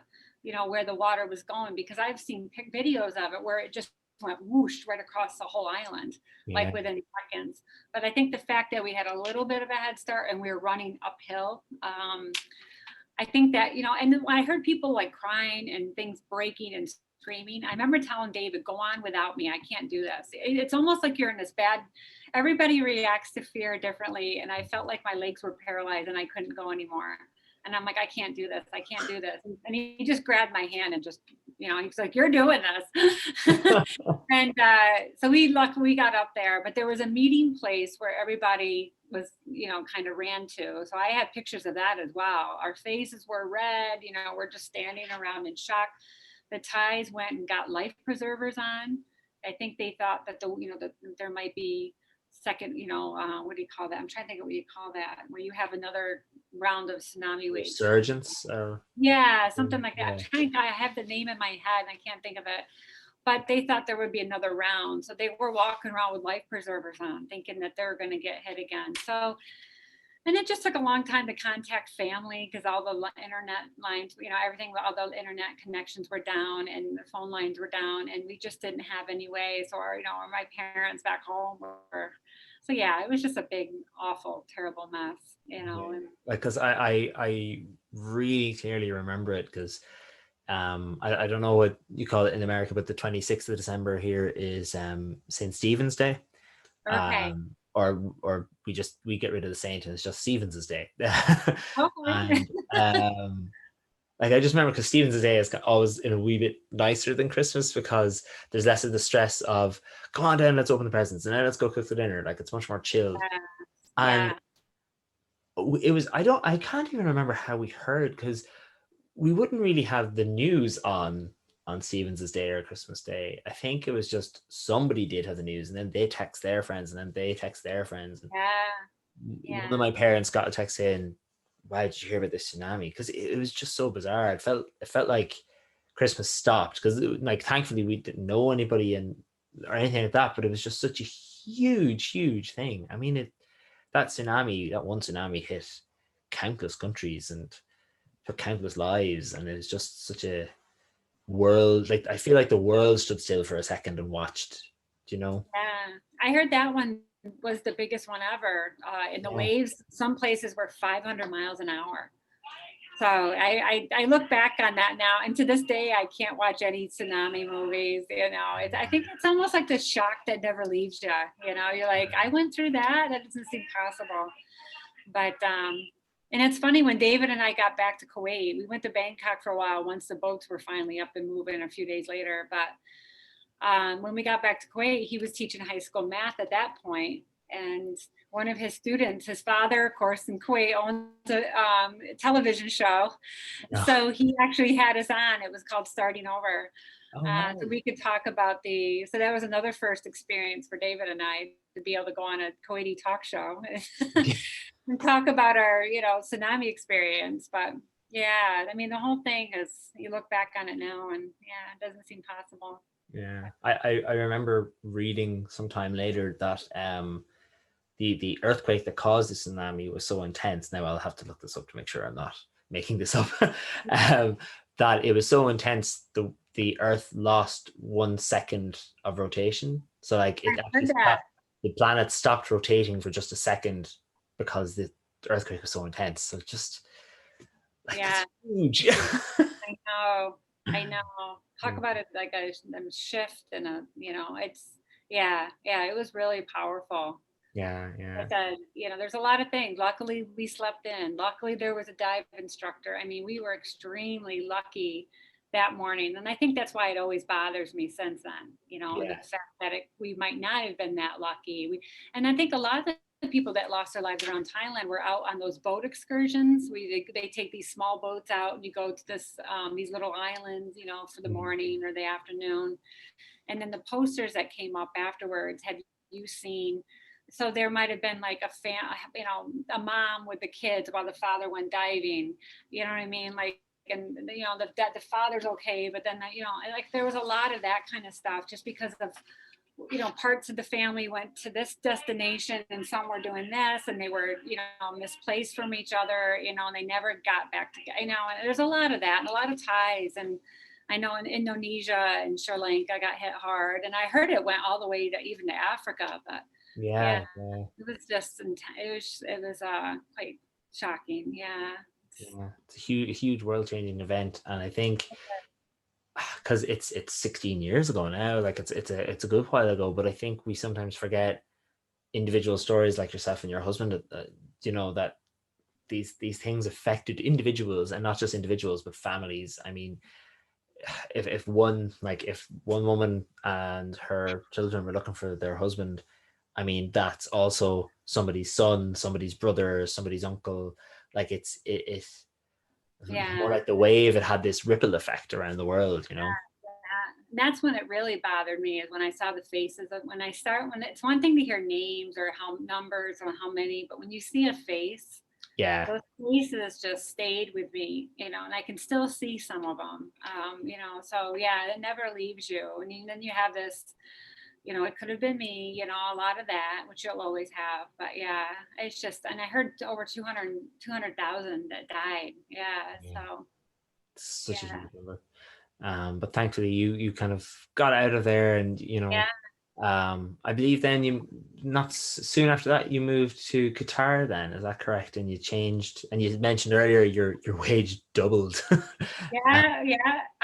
Speaker 2: where the water was going, because I've seen videos of it where it just went whoosh right across the whole island,
Speaker 1: Yeah.
Speaker 2: like within seconds. But I think the fact that we had a little bit of a head start and we were running uphill, I think that, and then when I heard people like crying and things breaking and screaming, I remember telling David, go on without me. I can't do this. It's almost like you're in this bad, everybody reacts to fear differently. And I felt like my legs were paralyzed and I couldn't go anymore. And I'm like, I can't do this. I can't do this. And he just grabbed my hand and just, he's like, you're doing this. And so we got up there, but there was a meeting place where everybody was, kind of ran to. So I had pictures of that as well. Our faces were red, we're just standing around in shock. The Thais went and got life preservers on. I think they thought that that there might be second, what do you call that? I'm trying to think of what you call that, where you have another round of tsunami waves.
Speaker 1: Resurgence or
Speaker 2: Yeah, something like that.
Speaker 1: yeah.
Speaker 2: I have the name in my head and I can't think of it. But they thought there would be another round. So they were walking around with life preservers on, thinking that they're going to get hit again. So, and it just took a long time to contact family because all the internet lines, everything, all the internet connections were down and the phone lines were down, and we just didn't have any way. So my parents back home were, so yeah, it was just a big, awful, terrible mess,
Speaker 1: Yeah.
Speaker 2: And
Speaker 1: Like, because I really clearly remember it, because I don't know what you call it in America, but the 26th of December here is St. Stephen's Day.
Speaker 2: okay.
Speaker 1: Or we get rid of the saint and it's just Stephen's Day.
Speaker 2: Okay.
Speaker 1: And like, I just remember, because Stephen's Day is always in a wee bit nicer than Christmas, because there's less of the stress of, come on down, let's open the presents, and then let's go cook the dinner. Like, it's much more chilled. And
Speaker 2: Yeah.
Speaker 1: it was, I can't even remember how we heard, because we wouldn't really have the news on Stephen's Day or Christmas Day. I think it was just somebody did have the news, and then they text their friends, and then they text their friends. And
Speaker 2: Yeah.
Speaker 1: one
Speaker 2: Yeah.
Speaker 1: of my parents got a text saying, "Why did you hear about this tsunami?" Because it was just so bizarre. It felt like Christmas stopped, because like, thankfully we didn't know anybody and or anything like that, but it was just such a huge thing. I mean, that one tsunami hit countless countries and took countless lives, and it was just such a world, like, I feel like the world stood still for a second and watched,
Speaker 2: Yeah. I heard that one was the biggest one ever. In the
Speaker 1: Yeah.
Speaker 2: waves, some places were 500 miles an hour. So I look back on that now, and to this day I can't watch any tsunami movies. I think it's almost like the shock that never leaves you. You're like, I went through that. That doesn't seem possible. But and it's funny, when David and I got back to Kuwait, we went to Bangkok for a while once the boats were finally up and moving a few days later. But when we got back to Kuwait, he was teaching high school math at that point. And one of his students, his father, of course, in Kuwait, owns a television show.
Speaker 1: Oh,
Speaker 2: So he actually had us on. It was called Starting Over.
Speaker 1: oh
Speaker 2: So
Speaker 1: nice.
Speaker 2: we could talk about so that was another first experience for David and I, to be able to go on a Kuwaiti talk show and talk about our, tsunami experience. But yeah, I mean, the whole thing is, you look back on it now and yeah, it doesn't seem possible.
Speaker 1: Yeah, I remember reading sometime later that the earthquake that caused the tsunami was so intense. Now I'll have to look this up to make sure I'm not making this up. um, that it was so intense, the Earth lost 1 second of rotation. So like,
Speaker 2: I
Speaker 1: it actually
Speaker 2: heard that.
Speaker 1: stopped, the planet stopped rotating for just a second, because the earthquake was so intense. So just like,
Speaker 2: Yeah,
Speaker 1: that's huge.
Speaker 2: I know. I know. Talk about it like a shift and it's, yeah, it was really powerful.
Speaker 1: Yeah, yeah.
Speaker 2: I said, there's a lot of things. Luckily, we slept in. Luckily, there was a dive instructor. I mean, we were extremely lucky that morning. And I think that's why it always bothers me since then, the
Speaker 1: Yeah.
Speaker 2: fact that we might not have been that lucky. And I think a lot of the people that lost their lives around Thailand were out on those boat excursions. They take these small boats out and you go to these little islands, for the
Speaker 1: Mhm.
Speaker 2: morning or the afternoon. And then the posters that came up afterwards, have you seen? So there might have been like a mom with the kids while the father went diving. You know what I mean? Like, and that the father's okay, but then like there was a lot of that kind of stuff, just because of parts of the family went to this destination and some were doing this, and they were misplaced from each other, and they never got back together. And there's a lot of that and a lot of ties. And I know in Indonesia and Sri Lanka got hit hard, and I heard it went all the way to even to Africa. But
Speaker 1: Yeah.
Speaker 2: it was just intense. It was quite shocking. Yeah.
Speaker 1: It's a huge world-changing event, and I think because it's 16 years ago now, like it's a good while ago, but I think we sometimes forget individual stories like yourself and your husband, that these things affected individuals, and not just individuals but families. I mean, if one woman and her children were looking for their husband, I mean, that's also somebody's son, somebody's brother, somebody's uncle. Like it more like the wave, it had this ripple effect around the world.
Speaker 2: That's when it really bothered me, is when I saw the faces. When it's one thing to hear names or how numbers or how many, but when you see a face, those faces just stayed with me, and I can still see some of them, so yeah, it never leaves you. And then you have this, it could have been me, a lot of that, which you'll always have. But yeah, it's just, and I heard over 200,000 that died. So
Speaker 1: it's such a huge number. But thankfully you kind of got out of there, and I believe then you, not soon after that, you moved to Qatar then, is that correct? And you changed, and you mentioned earlier your wage doubled.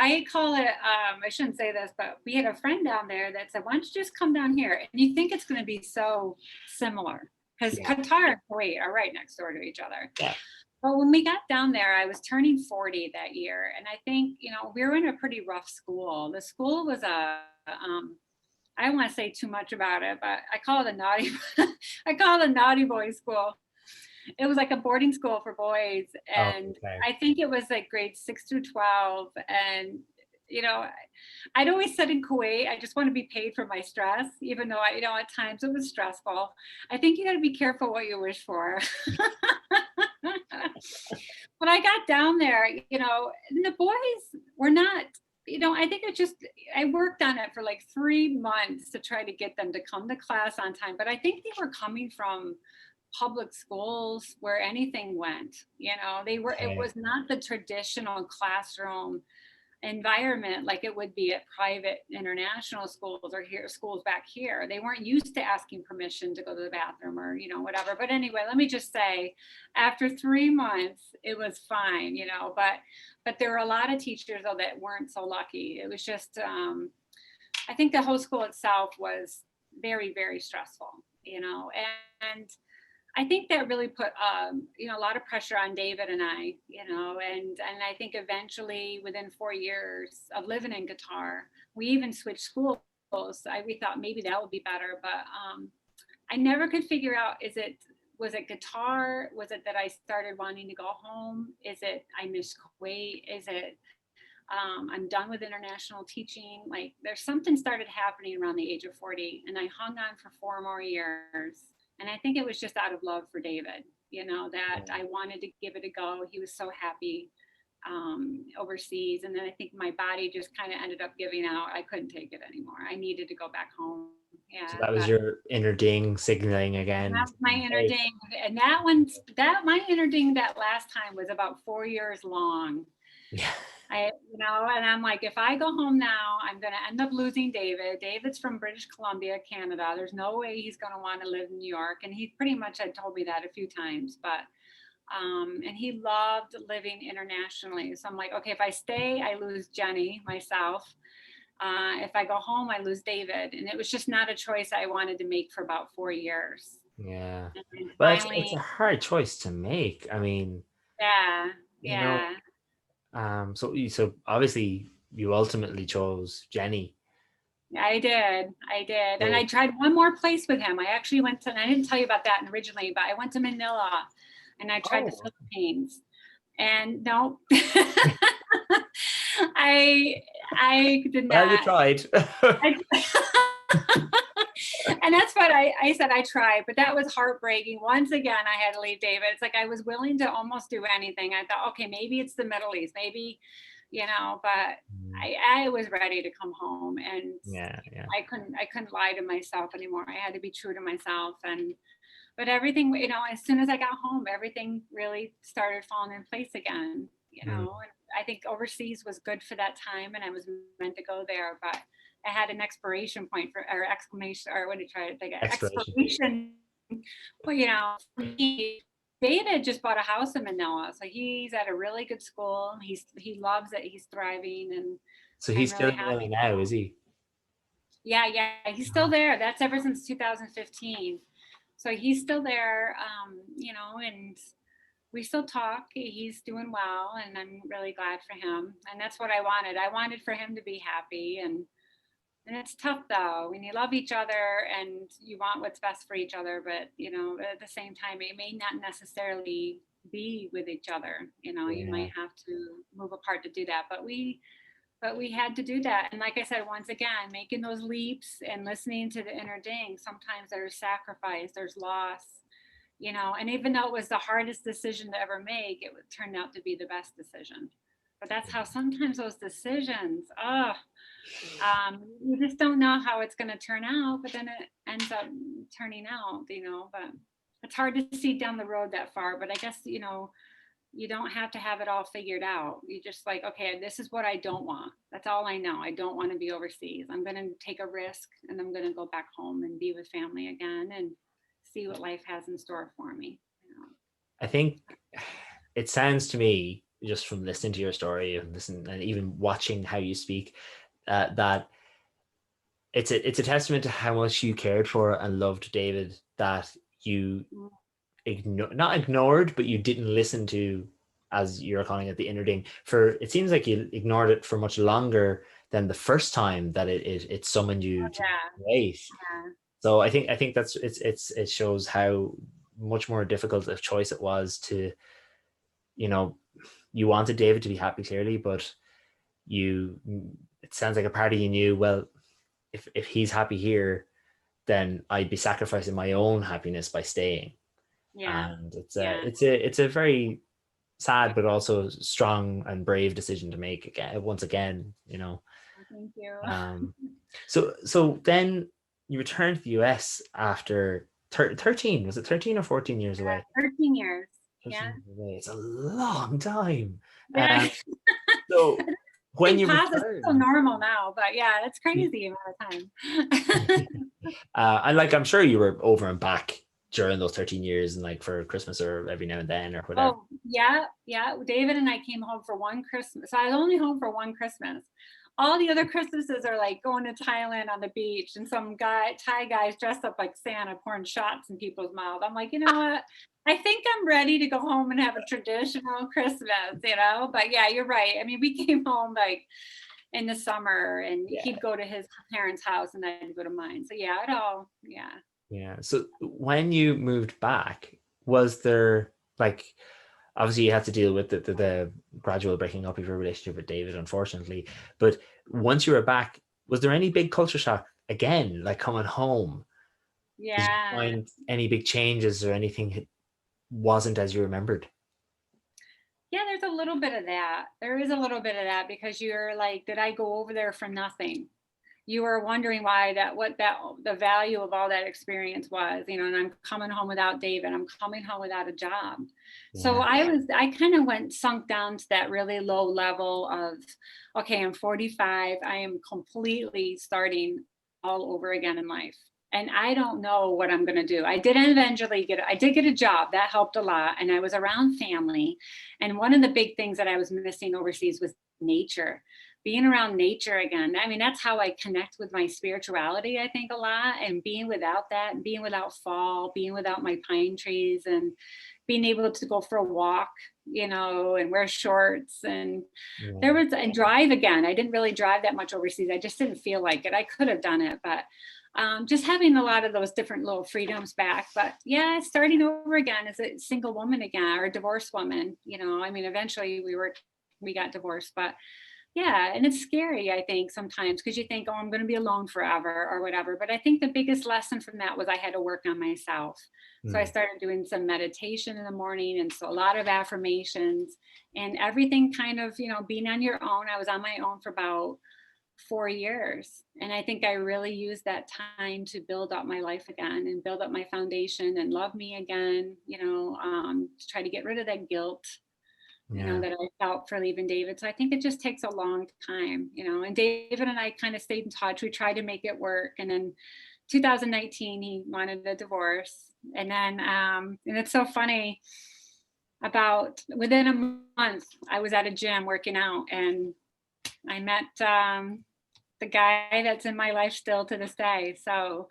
Speaker 2: I call it, I shouldn't say this, but we had a friend down there that said, why don't you just come down here? And you think it's going to be so similar, because Qatar and Kuwait are right next door to each other. But when we got down there, I was turning 40 that year. And I think, we were in a pretty rough school. The school was I don't want to say too much about it, but I call it a naughty boy school. It was like a boarding school for boys. And I think it was like grades 6 through 12. And, I'd always said in Kuwait, I just want to be paid for my stress, even though at times it was stressful. I think you got to be careful what you wish for. When I got down there, and the boys were not, I think I worked on it for like 3 months to try to get them to come to class on time. But I think they were coming from public schools where anything went, it was not the traditional classroom environment like it would be at private international schools or schools back here. They weren't used to asking permission to go to the bathroom or whatever. But anyway, let me just say, after 3 months it was fine, but there were a lot of teachers though that weren't so lucky. It was just I think the whole school itself was very, very stressful, and I think that really put a lot of pressure on David and I, and I think eventually within 4 years of living in Qatar, we even switched schools. We thought maybe that would be better, but I never could figure out, was it Qatar? Was it that I started wanting to go home? Is it I miss Kuwait? Is it I'm done with international teaching? Like there's something started happening around the age of 40, and I hung on for 4 more years. And I think it was just out of love for David, that I wanted to give it a go. He was so happy overseas. And then I think my body just kind of ended up giving out. I couldn't take it anymore. I needed to go back home.
Speaker 1: So that was your inner ding signaling again.
Speaker 2: That's my inner ding. And my inner ding that last time was about 4 years long.
Speaker 1: Yeah.
Speaker 2: And I'm like, if I go home now, I'm going to end up losing David. David's from British Columbia, Canada. There's no way he's going to want to live in New York. And he pretty much had told me that a few times, but, and he loved living internationally. So I'm like, okay, if I stay, I lose Jenny, myself. If I go home, I lose David. And it was just not a choice I wanted to make for about 4 years.
Speaker 1: Yeah. But it's a hard choice to make. I mean,
Speaker 2: yeah.
Speaker 1: So obviously you ultimately chose Jenny.
Speaker 2: I did. And I tried one more place with him. I actually went to, and I didn't tell you about that originally, but I went to Manila and I tried the Philippines, and no, I did not.
Speaker 1: Well, you tried.
Speaker 2: And that's what I said. I tried, but that was heartbreaking. Once again, I had to leave David. It's like I was willing to almost do anything. I thought, okay, maybe it's the Middle East, maybe, but I was ready to come home, and
Speaker 1: Yeah, yeah.
Speaker 2: I couldn't lie to myself anymore. I had to be true to myself. But everything, as soon as I got home, everything really started falling in place again, and I think overseas was good for that time, and I was meant to go there, but I had an expiration point or exclamation, or what did you try to think of?
Speaker 1: Expiration.
Speaker 2: Expiration. Well, for me, David just bought a house in Manila, so he's at a really good school. He loves it. He's thriving, and
Speaker 1: So
Speaker 2: I'm
Speaker 1: he's still
Speaker 2: really
Speaker 1: in Manila
Speaker 2: happy.
Speaker 1: now, is he?
Speaker 2: Yeah, he's still there. That's ever since 2015. So he's still there, and we still talk. He's doing well, and I'm really glad for him. And that's what I wanted. I wanted for him to be happy, and it's tough though when you love each other and you want what's best for each other, but at the same time, it may not necessarily be with each other. You
Speaker 1: Yeah.
Speaker 2: might have to move apart to do that, but we had to do that. And like I said, once again, making those leaps and listening to the inner ding, sometimes there's sacrifice, there's loss, and even though it was the hardest decision to ever make, it would turn out to be the best decision. But that's how sometimes those decisions, you just don't know how it's going to turn out, but then it ends up turning out, but it's hard to see down the road that far. But I guess, you don't have to have it all figured out. You just like, okay, this is what I don't want. That's all I know. I don't want to be overseas. I'm going to take a risk, and I'm going to go back home and be with family again and see what life has in store for me.
Speaker 1: I think it sounds to me, just from listening to your story and even watching how you speak, that it's a testament to how much you cared for and loved David, that you not ignored, but you didn't listen to, as you're calling it, the inner ding. For it seems like you ignored it for much longer than the first time that it summoned you to wait.
Speaker 2: Yeah.
Speaker 1: So I think that's it shows how much more difficult a choice it was to, you wanted David to be happy clearly, but it sounds like a part of you knew, well, if he's happy here, then I'd be sacrificing my own happiness by staying.
Speaker 2: Yeah.
Speaker 1: And it's a very sad but also strong and brave decision to make once again.
Speaker 2: Thank you.
Speaker 1: So then you returned to the US after 13, was it 13 or 14 years away?
Speaker 2: 13 years.
Speaker 1: 13
Speaker 2: Yeah.
Speaker 1: years away. It's a long time.
Speaker 2: Yeah.
Speaker 1: So when you
Speaker 2: it's
Speaker 1: returned,
Speaker 2: so normal now, but yeah, it's crazy amount of time.
Speaker 1: and I'm sure you were over and back during those 13 years, and like for Christmas or every now and then or whatever.
Speaker 2: Oh, yeah. David and I came home for one Christmas. So I was only home for one Christmas. All the other Christmases are like going to Thailand on the beach, and some Thai guys dressed up like Santa pouring shots in people's mouths. I'm like, you know what? I think I'm ready to go home and have a traditional Christmas, But yeah, you're right. I mean, we came home like in the summer, and he'd go to his parents' house and I'd go to mine. So yeah,
Speaker 1: Yeah. So when you moved back, was there obviously you had to deal with the gradual breaking up of your relationship with David, unfortunately, but once you were back, was there any big culture shock again, like coming home?
Speaker 2: Yeah.
Speaker 1: Did you find any big changes or anything wasn't as you remembered?
Speaker 2: Yeah, there's a little bit of that. There is a little bit of that, because you're like, did I go over there for nothing? You were wondering what the value of all that experience was, and I'm coming home without David. I'm coming home without a job. Yeah. So I kind of sunk down to that really low level of, okay, I'm 45. I am completely starting all over again in life. And I don't know what I'm going to do. I did get a job. That helped a lot. And I was around family. And one of the big things that I was missing overseas was nature. Being around nature again. I mean, that's how I connect with my spirituality, I think, a lot. And being without that, being without fall, being without my pine trees, and being able to go for a walk, and wear shorts, and and drive again. I didn't really drive that much overseas. I just didn't feel like it. I could have done it, but just having a lot of those different little freedoms back. But yeah, starting over again as a single woman again, or a divorced woman, I mean, eventually we got divorced, but Yeah, and it's scary, I think, sometimes because you think, oh, I'm going to be alone forever or whatever. But I think the biggest lesson from that was I had to work on myself. So I
Speaker 1: Mm,
Speaker 2: started doing some meditation in the morning, and so a lot of affirmations and everything kind of, being on your own. I was on my own for about 4 years. And I think I really used that time to build up my life again and build up my foundation and love me again, to try to get rid of that guilt
Speaker 1: yeah.
Speaker 2: that I felt for leaving David. So I think it just takes a long time, and David and I kind of stayed in touch. We tried to make it work. And then 2019, he wanted a divorce. And then, and it's so funny, about within a month, I was at a gym working out and I met the guy that's in my life still to this day. So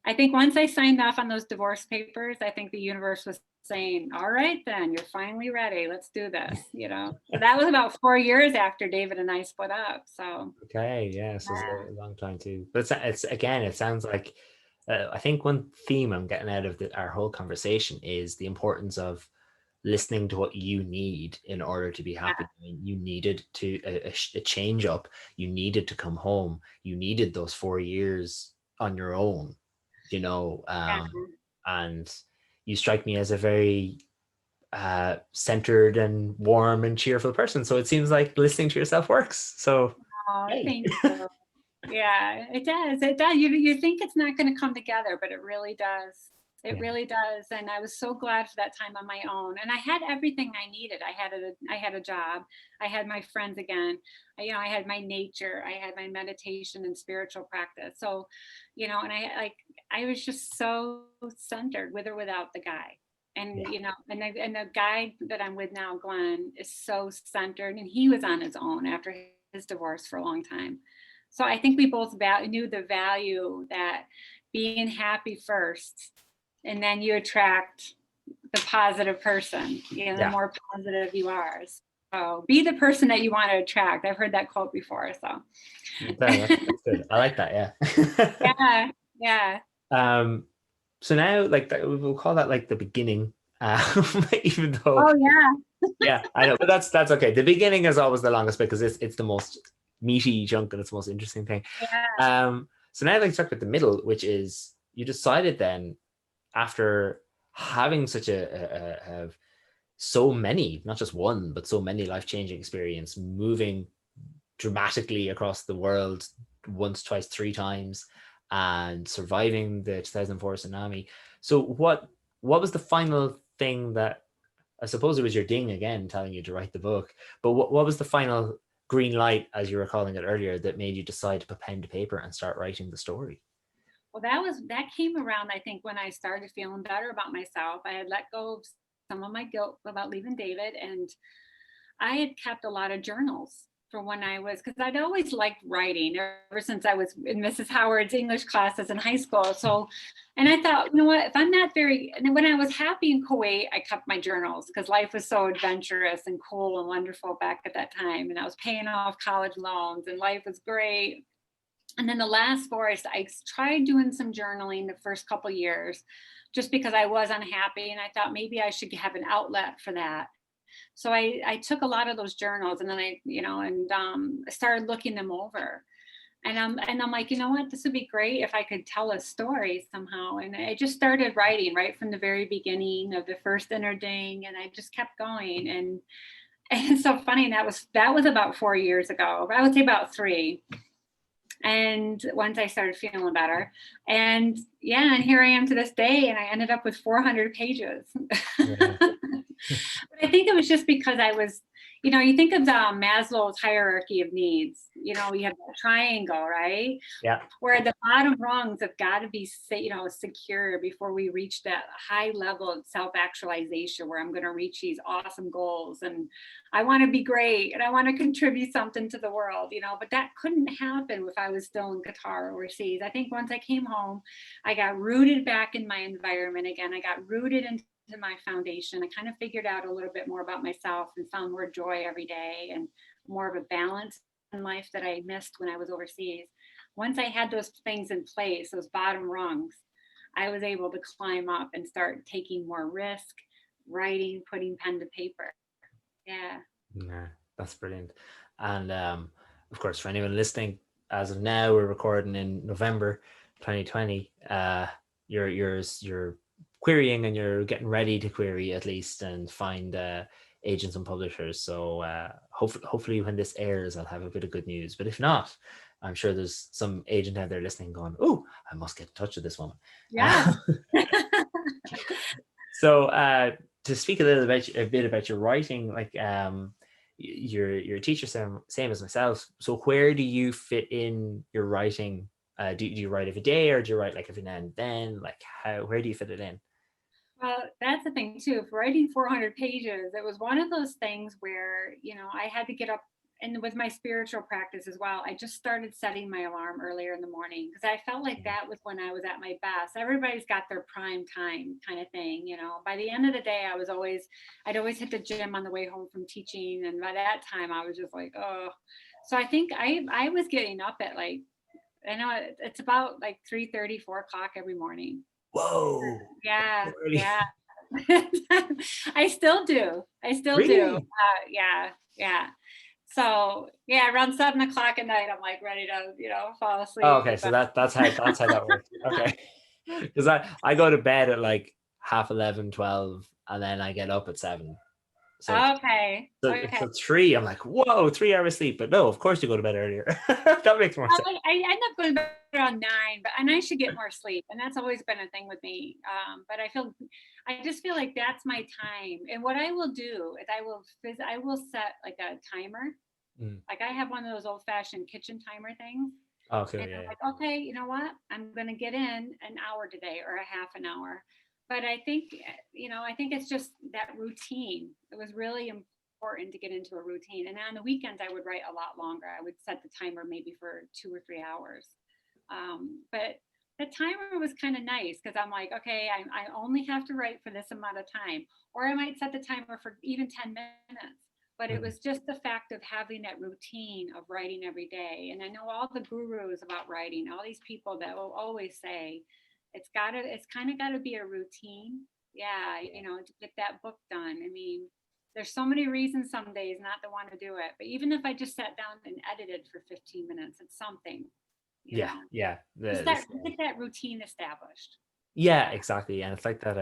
Speaker 2: I think once I signed off on those divorce papers, I think the universe was saying, all right, then you're finally ready. Let's do this. So that was about 4 years after David and I split up. So,
Speaker 1: Okay, yeah, so it's
Speaker 2: yeah.
Speaker 1: a long time too. But it's again, it sounds like I think one theme I'm getting out of our whole conversation is the importance of listening to what you need in order to be happy. I mean, you needed to a change up. You needed to come home. You needed those 4 years on your own, you know.
Speaker 2: Yeah.
Speaker 1: And you strike me as a very centered and warm and cheerful person. So it seems like listening to yourself works. So,
Speaker 2: Oh,
Speaker 1: hey.
Speaker 2: thank you. Yeah, it does. It does. You think it's not going to come together, but it really does. It
Speaker 1: Yeah,
Speaker 2: really does. And I was so glad for that time on my own. And I had everything I needed. I had a job. I had my friends again. I had my nature. I had my meditation and spiritual practice. So, and I was just so centered with or without the guy. And
Speaker 1: yeah,
Speaker 2: and the guy that I'm with now, Glenn, is so centered, and he was on his own after his divorce for a long time. So I think we both knew the value that being happy first, and then you attract the positive person, the
Speaker 1: yeah.
Speaker 2: more positive you are. So be the person that you want to attract. I've heard that quote before. So
Speaker 1: That's good. I like that. Yeah.
Speaker 2: yeah, yeah.
Speaker 1: So now, like we'll call that like the beginning. Even though,
Speaker 2: Oh yeah.
Speaker 1: yeah, I know, but that's okay. The beginning is always the longest bit because it's the most meaty chunk and it's the most interesting thing.
Speaker 2: Yeah.
Speaker 1: So now I'd like to talk about the middle, which is you decided then after having such so many, not just one, but so many life-changing experience, moving dramatically across the world once, twice, three times, and surviving the 2004 tsunami. So what was the final thing that I suppose it was your ding again telling you to write the book, but what was the final green light, as you were calling it earlier, that made you decide to put pen to paper and start writing the story?
Speaker 2: Well, that came around, I think, when I started feeling better about myself. I had let go of some of my guilt about leaving David, and I had kept a lot of journals for when I was, because I'd always liked writing ever since I was in Mrs. Howard's English classes in high school. So, and I thought, you know what, if I'm not very, and when I was happy in Kuwait, I kept my journals because life was so adventurous and cool and wonderful back at that time. And I was paying off college loans and life was great. And then the last four, I tried doing some journaling the first couple years just because I was unhappy. And I thought maybe I should have an outlet for that. So I took a lot of those journals and then I started looking them over. And I'm like, you know what, this would be great if I could tell a story somehow. And I just started writing right from the very beginning of the first inner ding, and I just kept going. And it's so funny. That was about 4 years ago. I would say about 3. And once I started feeling better, and yeah, and here I am to this day, and I ended up with 400 pages.
Speaker 1: Yeah.
Speaker 2: But I think it was just because I was, you think of the Maslow's hierarchy of needs. You have that triangle, right?
Speaker 1: Yeah.
Speaker 2: Where the bottom rungs have got to be, secure before we reach that high level of self-actualization where I'm going to reach these awesome goals. And I want to be great and I want to contribute something to the world, but that couldn't happen if I was still in Qatar overseas. I think once I came home, I got rooted back in my environment again. I got rooted into my foundation. I kind of figured out a little bit more about myself and found more joy every day and more of a balance in life that I missed when I was overseas. Once I had those things in place, those bottom rungs, I was able to climb up and start taking more risk, writing, putting pen to paper. Yeah.
Speaker 1: Yeah, that's brilliant. And of course, for anyone listening, as of now, we're recording in November 2020. You're querying, and you're getting ready to query at least and find agents and publishers. So hopefully when this airs, I'll have a bit of good news. But if not, I'm sure there's some agent out there listening going, "Oh, I must get in touch with this woman."
Speaker 2: Yeah.
Speaker 1: So to speak a bit about your writing, like you're a teacher, same as myself. So where do you fit in your writing? Do you write every day, or do you write like every now and then? Like where do you fit it in?
Speaker 2: Well, that's the thing too. For writing 400 pages, it was one of those things where, I had to get up, and with my spiritual practice as well, I just started setting my alarm earlier in the morning because I felt like that was when I was at my best. Everybody's got their prime time kind of thing. By the end of the day, I'd always hit the gym on the way home from teaching. And by that time I was just like, oh, so I think I was getting up at like, I know it's about like 3:30, 4 o'clock every morning.
Speaker 1: Whoa.
Speaker 2: Yeah,
Speaker 1: Really?
Speaker 2: yeah. I still do. I still do.
Speaker 1: Really?
Speaker 2: Yeah, yeah. So yeah, around 7 o'clock at night, I'm like ready to, fall
Speaker 1: Oh, okay.
Speaker 2: asleep.
Speaker 1: So that's how that works. Okay. Because I go to bed at like half 11, 12, and then I get up at 7. So
Speaker 2: Okay, okay.
Speaker 1: so 3, I'm like, whoa, 3 hours sleep. But no, of course you go to bed earlier. That makes more
Speaker 2: Well,
Speaker 1: sense.
Speaker 2: I end up going to bed around 9, and I should get more sleep, and that's always been a thing with me. But I just feel like that's my time. And what I will do is I will set like a timer.
Speaker 1: Mm.
Speaker 2: Like I have one of those old-fashioned kitchen timer things.
Speaker 1: Okay,
Speaker 2: And I'm
Speaker 1: yeah,
Speaker 2: like, okay, you know what? I'm going to get in an hour today or a half an hour. But I think, I think it's just that routine. It was really important to get into a routine. And on the weekends, I would write a lot longer. I would set the timer maybe for 2 or 3 hours. But the timer was kind of nice because I'm like, okay, I only have to write for this amount of time. Or I might set the timer for even 10 minutes. But
Speaker 1: yeah.
Speaker 2: it was just the fact of having that routine of writing every day. And I know all the gurus about writing, all these people that will always say it's kind of gotta be a routine. Yeah, to get that book done. I mean, there's so many reasons some days not to want to do it. But even if I just sat down and edited for 15 minutes, it's something, you
Speaker 1: Yeah,
Speaker 2: know.
Speaker 1: yeah.
Speaker 2: Just that get that routine established.
Speaker 1: Yeah,
Speaker 2: Yeah.
Speaker 1: exactly. And it's like that.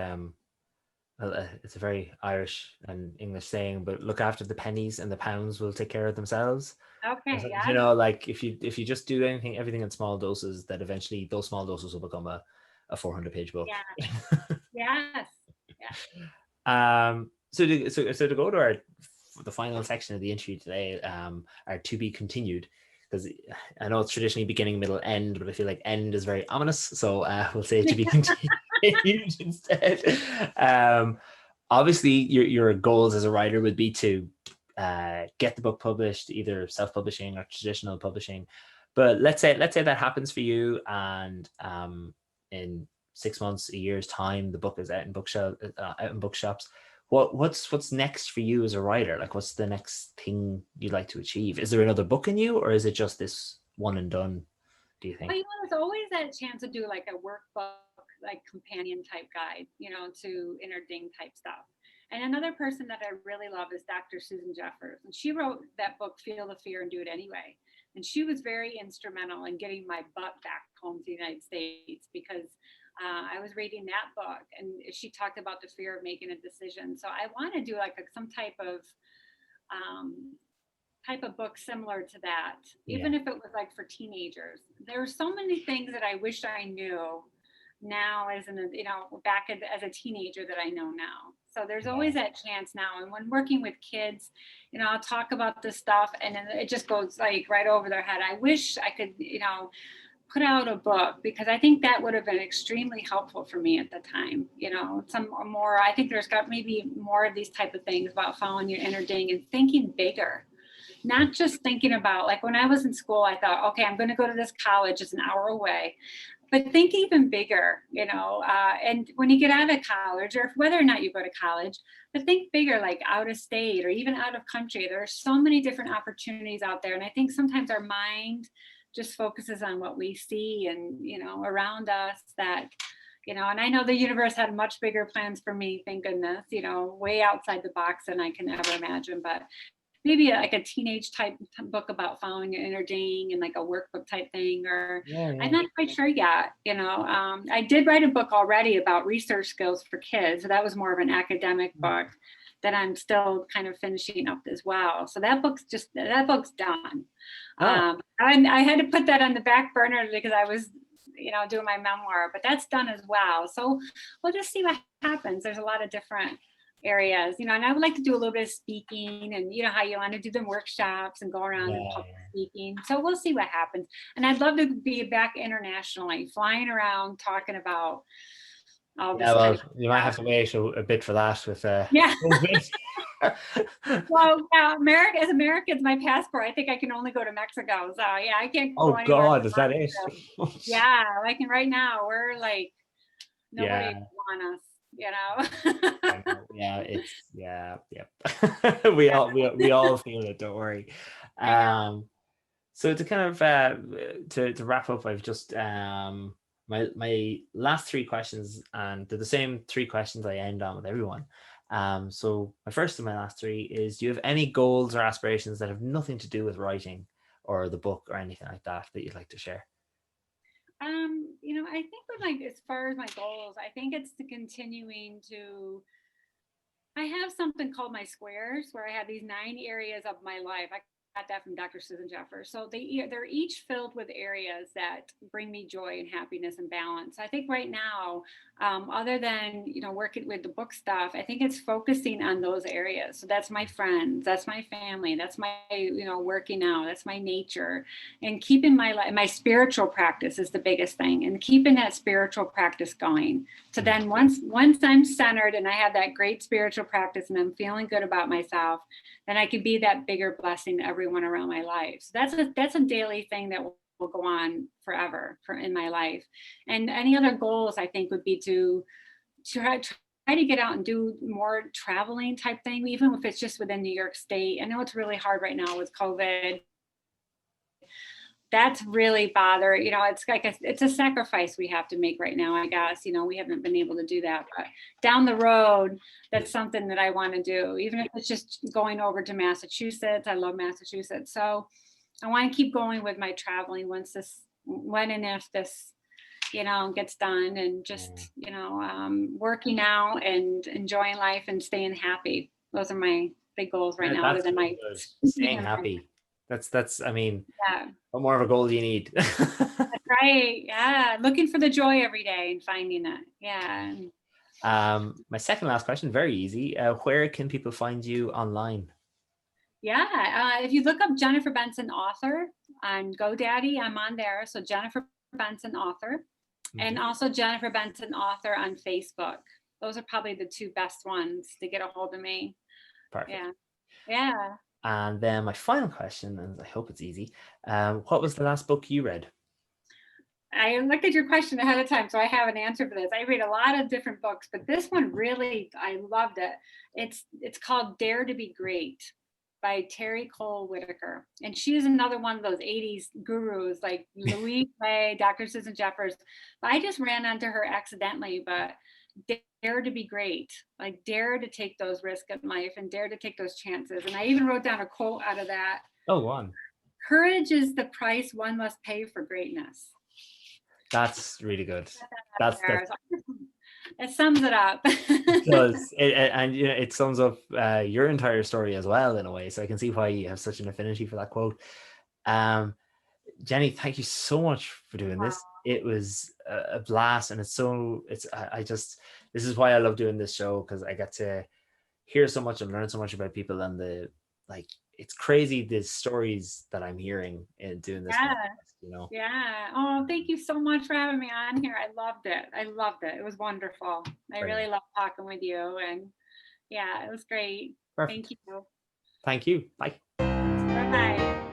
Speaker 1: It's a very Irish and English saying, but look after the pennies and the pounds will take care of themselves.
Speaker 2: Okay,
Speaker 1: You
Speaker 2: yeah.
Speaker 1: know, like if you just do everything in small doses, that eventually those small doses will become a 400-page book.
Speaker 2: Yeah. Yes. Yeah.
Speaker 1: So to go to the final section of the interview today, our to be continued, because I know it's traditionally beginning, middle, end, but I feel like end is very ominous, so we'll say to be continued instead. Obviously, your goals as a writer would be to get the book published, either self-publishing or traditional publishing. But let's say that happens for you, and in 6 months, a year's time, the book is out in bookshops. What's next for you as a writer? Like, what's the next thing you'd like to achieve? Is there another book in you, or is it just this one and done, do you
Speaker 2: Well,
Speaker 1: think?
Speaker 2: there's always that chance to do like a workbook, like companion type guide, to interding type stuff. And another person that I really love is Dr. Susan Jeffers. And she wrote that book, Feel the Fear and Do It Anyway. And she was very instrumental in getting my butt back home to the United States because I was reading that book and she talked about the fear of making a decision. So I want to do like some um, type of book similar to that,
Speaker 1: Yeah,
Speaker 2: even if it was like for teenagers. There are so many things that I wish I knew now back as a teenager that I know now. So there's
Speaker 1: yeah,
Speaker 2: always that chance now. And when working with kids, I'll talk about this stuff and then it just goes like right over their head. I wish I could, put out a book because I think that would have been extremely helpful for me at the time. Some more, I think there's got maybe more of these type of things about following your inner ding and thinking bigger, not just thinking about like when I was in school, I thought, okay, I'm going to go to this college, it's an hour away, but think even bigger, and when you get out of college or whether or not you go to college, but think bigger, like out of state or even out of country. There are so many different opportunities out there. And I think sometimes our mind just focuses on what we see and, around us that, and I know the universe had much bigger plans for me, thank goodness, way outside the box than I can ever imagine. But maybe like a teenage type book about following your inner ding and like a workbook type thing, or
Speaker 1: Yeah,
Speaker 2: I'm
Speaker 1: yeah.
Speaker 2: not quite sure yet. I did write a book already about research skills for kids. So that was more of an academic book that I'm still kind of finishing up as well. So that book's done.
Speaker 1: Oh,
Speaker 2: I had to put that on the back burner because I was, doing my memoir, but that's done as well. So we'll just see what happens. There's a lot of different areas, and I would like to do a little bit of speaking, and how you want to do the workshops and go around and public
Speaker 1: yeah.
Speaker 2: speaking. So we'll see what happens. And I'd love to be back internationally, flying around, talking about all
Speaker 1: Yeah,
Speaker 2: this kind
Speaker 1: well,
Speaker 2: of
Speaker 1: you might have
Speaker 2: stuff.
Speaker 1: to wait a bit for that with
Speaker 2: Yeah.
Speaker 1: COVID.
Speaker 2: Well, yeah, as Americans, my passport, I think I can only go to Mexico. So yeah, I can't
Speaker 1: Oh
Speaker 2: go anywhere else.
Speaker 1: God, is that it?
Speaker 2: Yeah, like right now, we're like, nobody
Speaker 1: Yeah,
Speaker 2: want us.
Speaker 1: I know. Yeah, yep. We all feel it. Don't worry.
Speaker 2: I know.
Speaker 1: So to kind of to wrap up, I've just my last three questions, and they're the same three questions I end on with everyone. So my first and my last three is: do you have any goals or aspirations that have nothing to do with writing or the book or anything like that that you'd like to share?
Speaker 2: I think with as far as my goals, I think it's to continuing to. I have something called my squares, where I have these 9 areas of my life. I got that from Dr. Susan Jeffers. So they're each filled with areas that bring me joy and happiness and balance. I think right now, other than working with the book stuff, I think it's focusing on those areas. So that's my friends, that's my family, that's my working out, that's my nature, and keeping my spiritual practice is the biggest thing, and keeping that spiritual practice going. So then once I'm centered and I have that great spiritual practice and I'm feeling good about myself, then I can be that bigger blessing to everyone around my life. So that's a daily thing that will go on forever in my life. And any other goals I think would be to try to get out and do more traveling type thing, even if it's just within New York State. I know it's really hard right now with COVID. That's really it's like it's a sacrifice we have to make right now, I guess. We haven't been able to do that, but down the road, that's something that I want to do, even if it's just going over to Massachusetts. I love Massachusetts. So I want to keep going with my traveling when and if this gets done, and just working out and enjoying life and staying happy. Those are my big goals right now, other
Speaker 1: That's
Speaker 2: than
Speaker 1: really
Speaker 2: my
Speaker 1: good. Staying happy. That's. I mean,
Speaker 2: yeah.
Speaker 1: what more of a goal do you need?
Speaker 2: Right. Yeah. Looking for the joy every day and finding it. Yeah.
Speaker 1: My second last question, very easy. Where can people find you online?
Speaker 2: Yeah. If you look up Jennifer Benson author on GoDaddy, I'm on there. So Jennifer Benson author, and also Jennifer Benson author on Facebook. Those are probably the 2 best ones to get a hold of me.
Speaker 1: Perfect.
Speaker 2: Yeah. Yeah.
Speaker 1: And then my final question, and I hope it's easy. What was the last book you read?
Speaker 2: I looked at your question ahead of time, so I have an answer for this. I read a lot of different books, but this one really, I loved it. It's called Dare to Be Great by Terry Cole Whitaker. And she's another one of those 80s gurus like Louise Hay, Dr. Susan Jeffers. But I just ran onto her accidentally, but dare to be great, like dare to take those risks in life and dare to take those chances. And I even wrote down a quote out of that.
Speaker 1: Oh, one.
Speaker 2: Courage is the price one must pay for greatness.
Speaker 1: That's really good. That
Speaker 2: It sums it up.
Speaker 1: It does. And it sums up your entire story as well, in a way. So I can see why you have such an affinity for that quote. Jenny, thank you so much for doing this. It was a blast, and this is why I love doing this show, because I get to hear so much and learn so much about people, and it's crazy the stories that I'm hearing in doing this podcast,
Speaker 2: Yeah. Oh, thank you so much for having me on here. I loved it. It was wonderful. I really loved talking with you, and yeah, it was great.
Speaker 1: Perfect.
Speaker 2: Thank you.
Speaker 1: Thank you. Bye.
Speaker 2: Bye-bye.